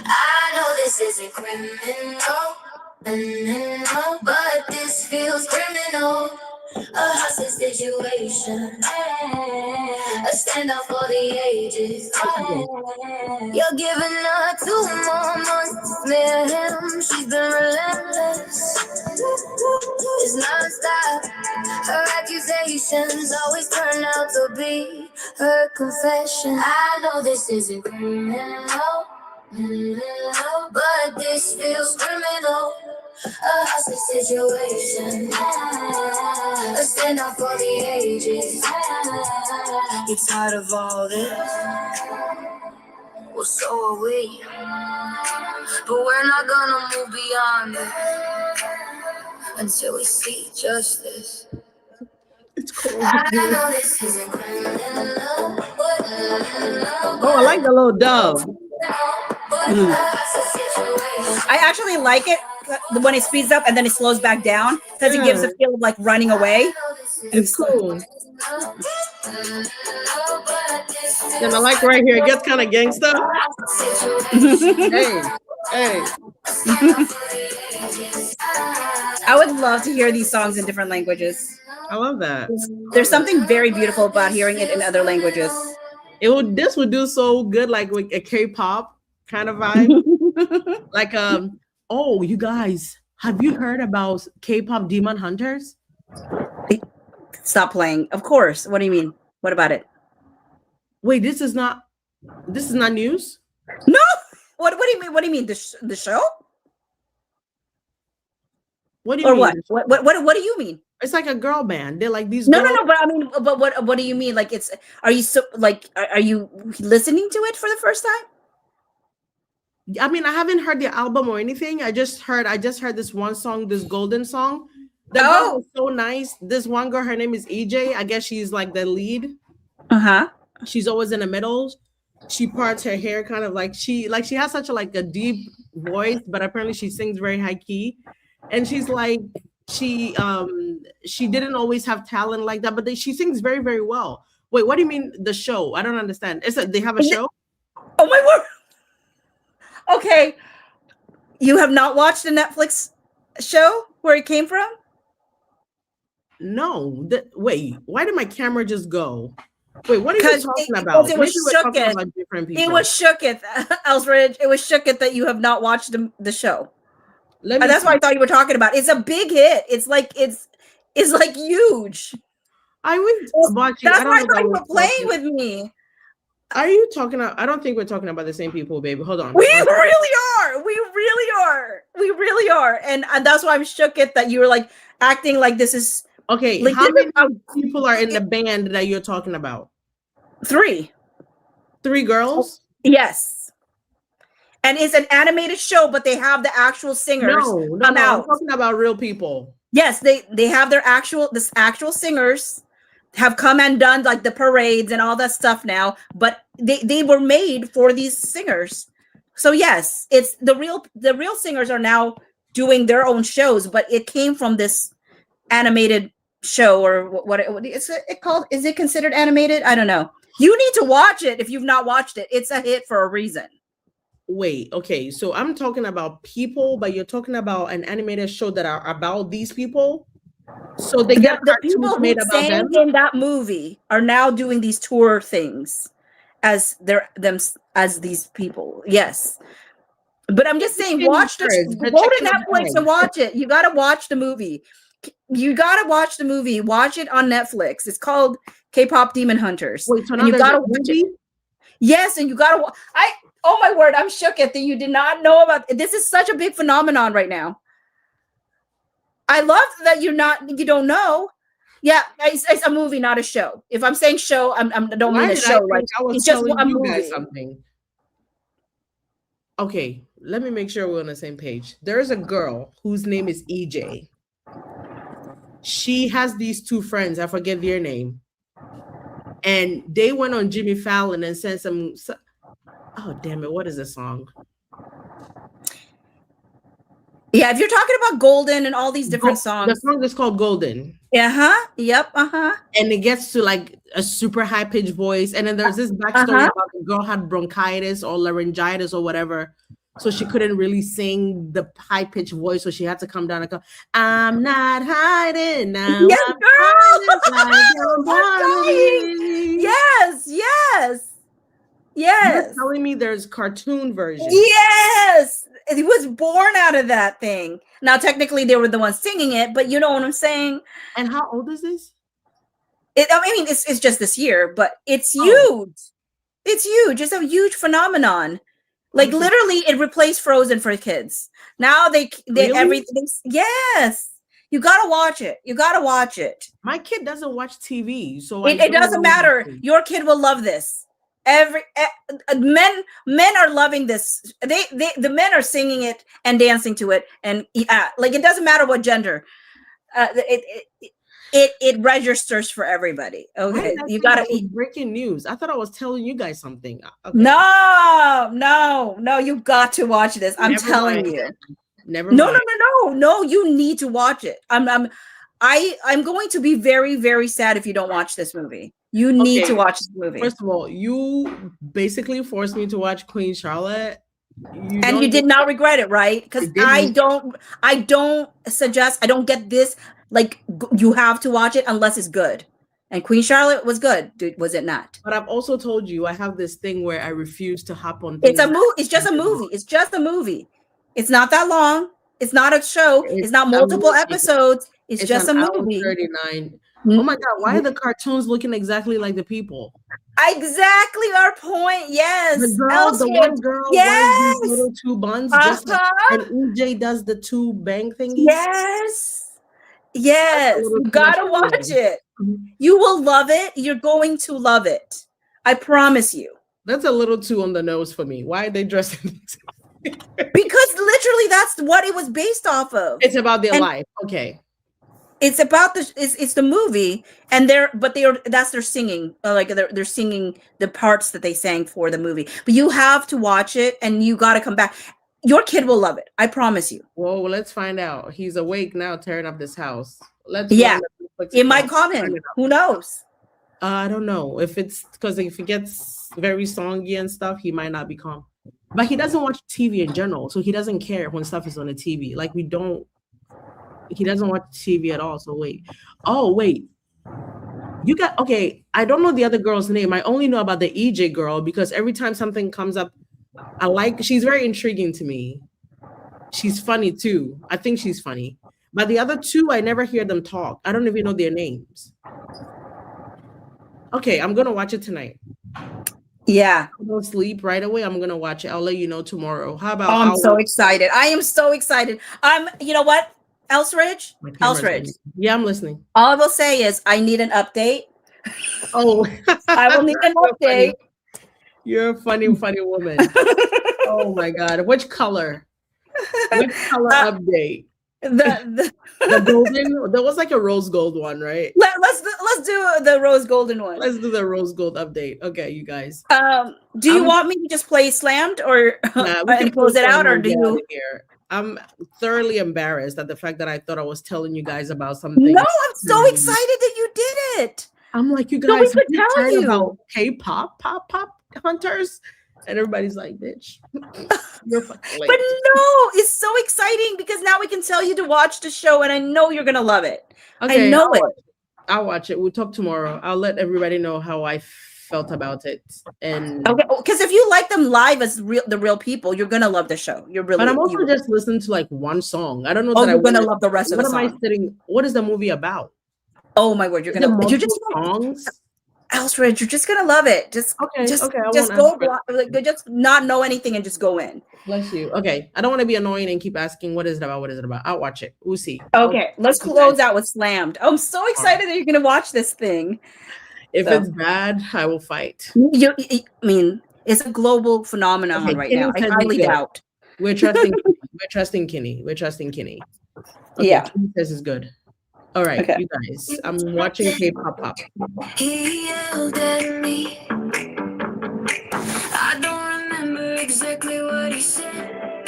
I know this isn't criminal, but this feels criminal. A hostage situation, a standoff for the ages. You're giving her 2 more months to smear him. She's been relentless. It's non-stop. Her accusations always turn out to be her confession. I know this isn't criminal, but this feels criminal. A hostage situation, a standoff for the ages. You're tired of all this? Well, so are we. But we're not gonna move beyond it until we see justice. It's cool. I know this isn't criminal. Oh, I like the little dove. I actually like it when it speeds up and then it slows back down because it gives a feel of like running away. It's cool. And I like right here. It gets kind of gangsta. Hey. I would love to hear these songs in different languages. I love that. There's something very beautiful about hearing it in other languages. This would do so good, like with a K-pop kind of vibe. Like oh, you guys, have you heard about K-pop Demon Hunters? Stop playing. Of course. What do you mean? What about it? Wait, this is not news? No. What do you mean? What do you mean? The show? What do you mean? What do you mean? It's like a girl band. They're like these. No. But I mean, but what do you mean? Like, are you listening to it for the first time? I mean, I haven't heard the album or anything. I just heard this one song, this golden song. The girl was so nice. This one girl, her name is EJ. I guess she's like the lead. She's always in the middle. She parts her hair kind of like she has such a deep voice, but apparently she sings very high key. And she's like, she didn't always have talent like that, but she sings very, very well. Wait, what do you mean the show? I don't understand. They have a show? Oh my word. Okay. You have not watched a Netflix show where it came from? No. Wait, why did my camera just go? Wait, what are you talking about? It was shooketh. It was shooketh, Elsridge. It was shooketh that you have not watched the show. That's what I thought you were talking about. It's a big hit. It's like huge. That's why I thought you were playing with me. Are you talking about? I don't think we're talking about the same people, baby. Hold on. We really are. And that's why I'm shook it that you were like acting like this is okay. Like, how many people are in the band that you're talking about? 3. 3 girls? Yes. And it's an animated show, but they have the actual singers. No, I'm talking about real people. Yes, they have their actual singers have come and done like the parades and all that stuff now, but they were made for these singers. So yes, it's the real singers are now doing their own shows, but it came from this animated show or what is it called? Is it considered animated? I don't know. You need to watch it if you've not watched it. It's a hit for a reason. Wait, okay. So I'm talking about people, but you're talking about an animated show that are about these people. So they get the people who sang in that movie are now doing these tour things as as these people. Yes. But I'm just saying, go to Netflix and watch it. You got to watch the movie. Watch it on Netflix. It's called K-pop Demon Hunters. Wait, so now you got to watch it. Yes, and you gotta. Oh my word, I'm shook at that you did not know about. This is such a big phenomenon right now. I love that you don't know. Yeah, it's a movie, not a show. If I'm saying show, I don't mean a show. Like it's just a movie. Guys something. Okay, let me make sure we're on the same page. There's a girl whose name is EJ. She has these two friends. I forget their name. And they went on Jimmy Fallon and sent some. Oh, damn it. What is the song? Yeah, if you're talking about Golden and all these different songs. The song is called Golden. Uh-huh. Yep. Uh-huh. And it gets to like a super high-pitched voice. And then there's this backstory about the girl had bronchitis or laryngitis or whatever. So she couldn't really sing the high-pitched voice, so she had to come down and go, I'm not hiding now. Yes, girl. Yes, yes. Yes. You're telling me there's cartoon version. Yes. It was born out of that thing. Now, technically, they were the ones singing it, but you know what I'm saying? And how old is this? It's just this year, but it's huge. It's huge. It's a huge phenomenon. Like literally, it replaced Frozen for kids. Now they really? everything. Yes, you gotta watch it. You gotta watch it. My kid doesn't watch TV, so it doesn't matter. Your kid will love this. Men are loving this. The men are singing it and dancing to it, and like it doesn't matter what gender. It registers for everybody. Okay, you gotta breaking news. I thought I was telling you guys something. Okay. No, you've got to watch this. I'm telling you. Never mind. No, you need to watch it. I'm going to be very, very sad if you don't watch this movie. You need to watch this movie. First of all, you basically forced me to watch Queen Charlotte. You did not regret it, right? Because I don't suggest, I don't get this. Like, you have to watch it unless it's good. And Queen Charlotte was good, was it not? But I've also told you I have this thing where I refuse to hop on. It's a movie. It's just a movie. It's just a movie. It's not that long. It's not a show. It's not multiple episodes. It's just a movie. 39. Oh my God! Why are the cartoons looking exactly like the people? Exactly our point. Yes. The one girl wears these little two buns, and EJ does the two bang thingies. Yes. You gotta watch it. You will love it. You're going to love it. I promise you. That's a little too on the nose for me. Why are they dressing? Because literally that's what it was based off of. It's about their life. Okay. It's about it's the movie, and that's their singing. Like they're singing the parts that they sang for the movie. But you have to watch it, and you got to come back. Your kid will love it. I promise you. Well, let's find out. He's awake now, tearing up this house. It might calm him. Who knows? I don't know if it's because if he gets very songy and stuff, he might not be calm. But he doesn't watch TV in general, so he doesn't care when stuff is on the TV. Like he doesn't watch TV at all. So wait. You got I don't know the other girl's name. I only know about the EJ girl because every time something comes up, she's very intriguing to me. She's funny too. I think she's funny. But the other two, I never hear them talk. I don't even know their names. Okay, I'm gonna watch it tonight. Yeah. I'm gonna sleep right away. I'm gonna watch it. I'll let you know tomorrow. How about I'm so excited. I am so excited. You know what? Elsridge? Yeah, I'm listening. All I will say is I need an update. Oh, I will need an update. You're a funny woman. Oh my God. Which color? Update? The golden. There was like a rose gold one, right? Let's do the rose golden one. Let's do the rose gold update. Okay, you guys. Do you want me to just play Slammed or and close it out, or do you? I'm thoroughly embarrassed at the fact that I thought I was telling you guys about something. No, I'm so excited that you did it. I'm like, you guys about K-pop, pop hunters, and everybody's like, bitch. You're fucking late. But no, it's so exciting because now we can tell you to watch the show, and I know you're gonna love it. Okay, I know I'll watch it. We'll talk tomorrow. I'll let everybody know how I felt about it. And because if you like them live as the real people, you're gonna love the show. But I'm also just listening to like one song. I don't know. You're gonna love the rest of the song. What is the movie about? Oh my word, you're just songs. Elsridge, you're just gonna love it. Just Okay. just Okay. I just won't go ask. like just not know anything and just go in. Bless you. Okay. I don't want to be annoying and keep asking what is it about? What is it about? I'll watch it. We'll see. Okay, let's close out with Slammed. I'm so excited that you're gonna watch this thing. If it's bad, I will fight. I mean, it's a global phenomenon right now. I highly doubt. We're trusting. We're trusting Kinney. We're trusting Kinney. Okay, Yeah. Kinney says it's good. All right, you guys. I'm watching K-pop pop. He yelled at me. I don't remember exactly what he said.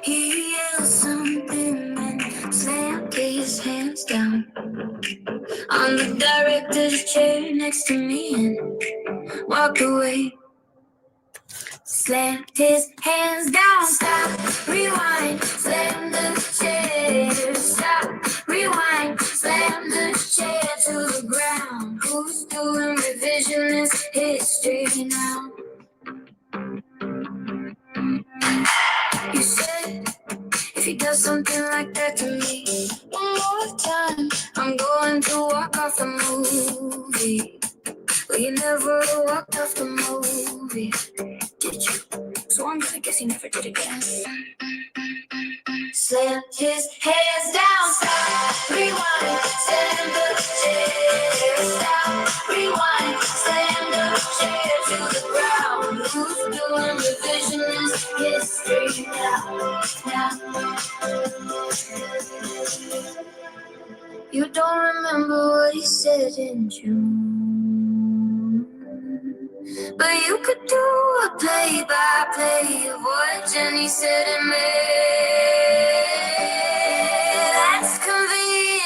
He yelled something and slammed his hands down on the director's chair next to me and walked away. Slammed his hands down, stop, rewind, slam the chair, stop, rewind, slam the chair to the ground. Who's doing revisionist history now? You said, if he does something like that to me one more time, I'm going to walk off the movie. Well, you never walked off the movie, did you? So I'm gonna guess he never did again. Slammed his hands down, stop, rewind, slam the chair, stop, rewind, slam the chair to the ground. Who's doing revisionist history now? You don't remember what he said in June, but you could do a play-by-play of what Jenny said in May. That's convenient.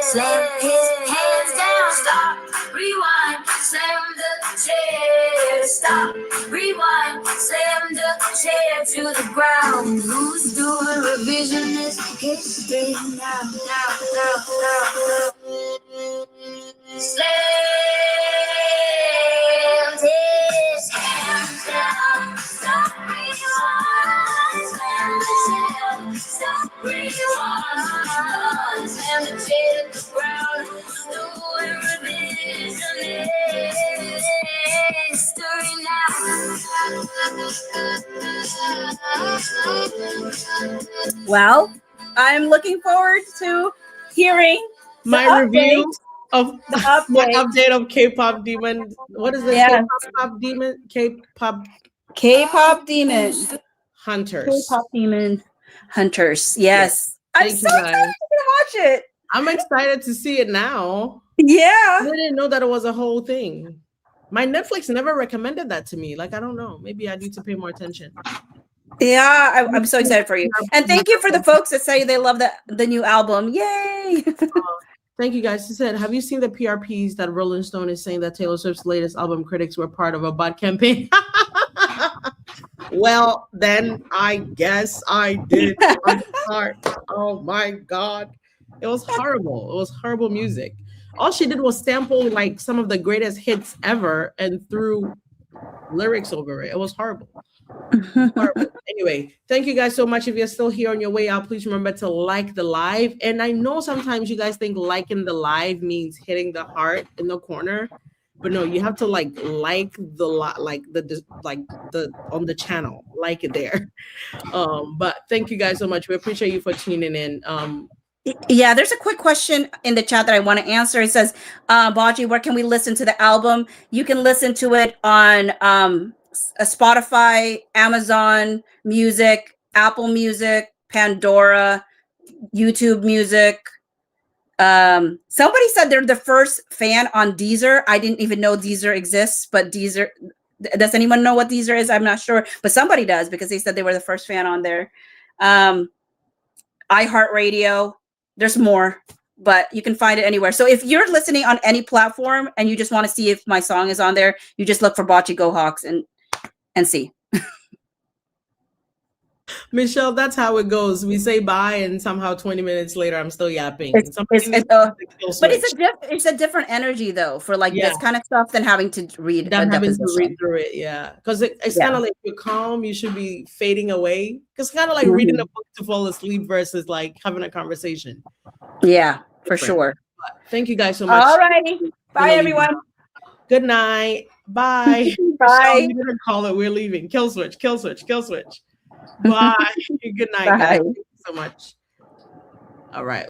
Slam his hands down, stop, rewind, slam the chair, stop, rewind, slam the chair to the ground. Who's doing revisionist history now? Slammed his hands down, stop, rewind, slam the chair, stop, rewind, slam the chair to the ground. Who's doing revisionist history now? Well, I'm looking forward to hearing my review of my update of K-pop Demon. What is it? Yeah. K-pop Demon. K-pop Demon Hunters. K-pop Demon Hunters. Yes. I'm so excited to watch it. I'm excited to see it now. Yeah. I didn't know that it was a whole thing. My Netflix never recommended that to me. Like, I don't know. Maybe I need to pay more attention. Yeah, I'm so excited for you. And thank you for the folks that say they love the new album. Yay. Thank you, guys. She said, have you seen the PRPs that Rolling Stone is saying that Taylor Swift's latest album critics were part of a bot campaign? Well, then I guess I did. Oh my God. It was horrible. It was horrible music. All she did was sample like some of the greatest hits ever and threw lyrics over it. It was horrible. Horrible. Anyway, thank you guys so much. If you're still here on your way out, please remember to like the live. And I know sometimes you guys think liking the live means hitting the heart in the corner, but no, you have to like the on the channel, like it there. But thank you guys so much. We appreciate you for tuning in. Yeah, there's a quick question in the chat that I want to answer. It says, Boccee, where can we listen to the album? You can listen to it on Spotify, Amazon Music, Apple Music, Pandora, YouTube Music. Somebody said they're the first fan on Deezer. I didn't even know Deezer exists, but Deezer, does anyone know what Deezer is? I'm not sure, but somebody does because they said they were the first fan on there. iHeartRadio. There's more, but you can find it anywhere. So if you're listening on any platform and you just want to see if my song is on there, you just look for Boccee Go Hawks and see. Michelle, that's how it goes. We say bye, and somehow 20 minutes later, I'm still yapping. But it's a different energy though for like this kind of stuff than having to read through it. Yeah, because it's kind of like you're calm. You should be fading away. It's kind of like reading a book to fall asleep versus like having a conversation. Yeah, for sure. Thank you guys so much. All righty. Bye, everyone. Good night. Bye. Bye. We didn't call it. We're leaving. Kill switch. Kill switch. Kill switch. Bye. Good night, guys. Bye. Thank you so much. All right.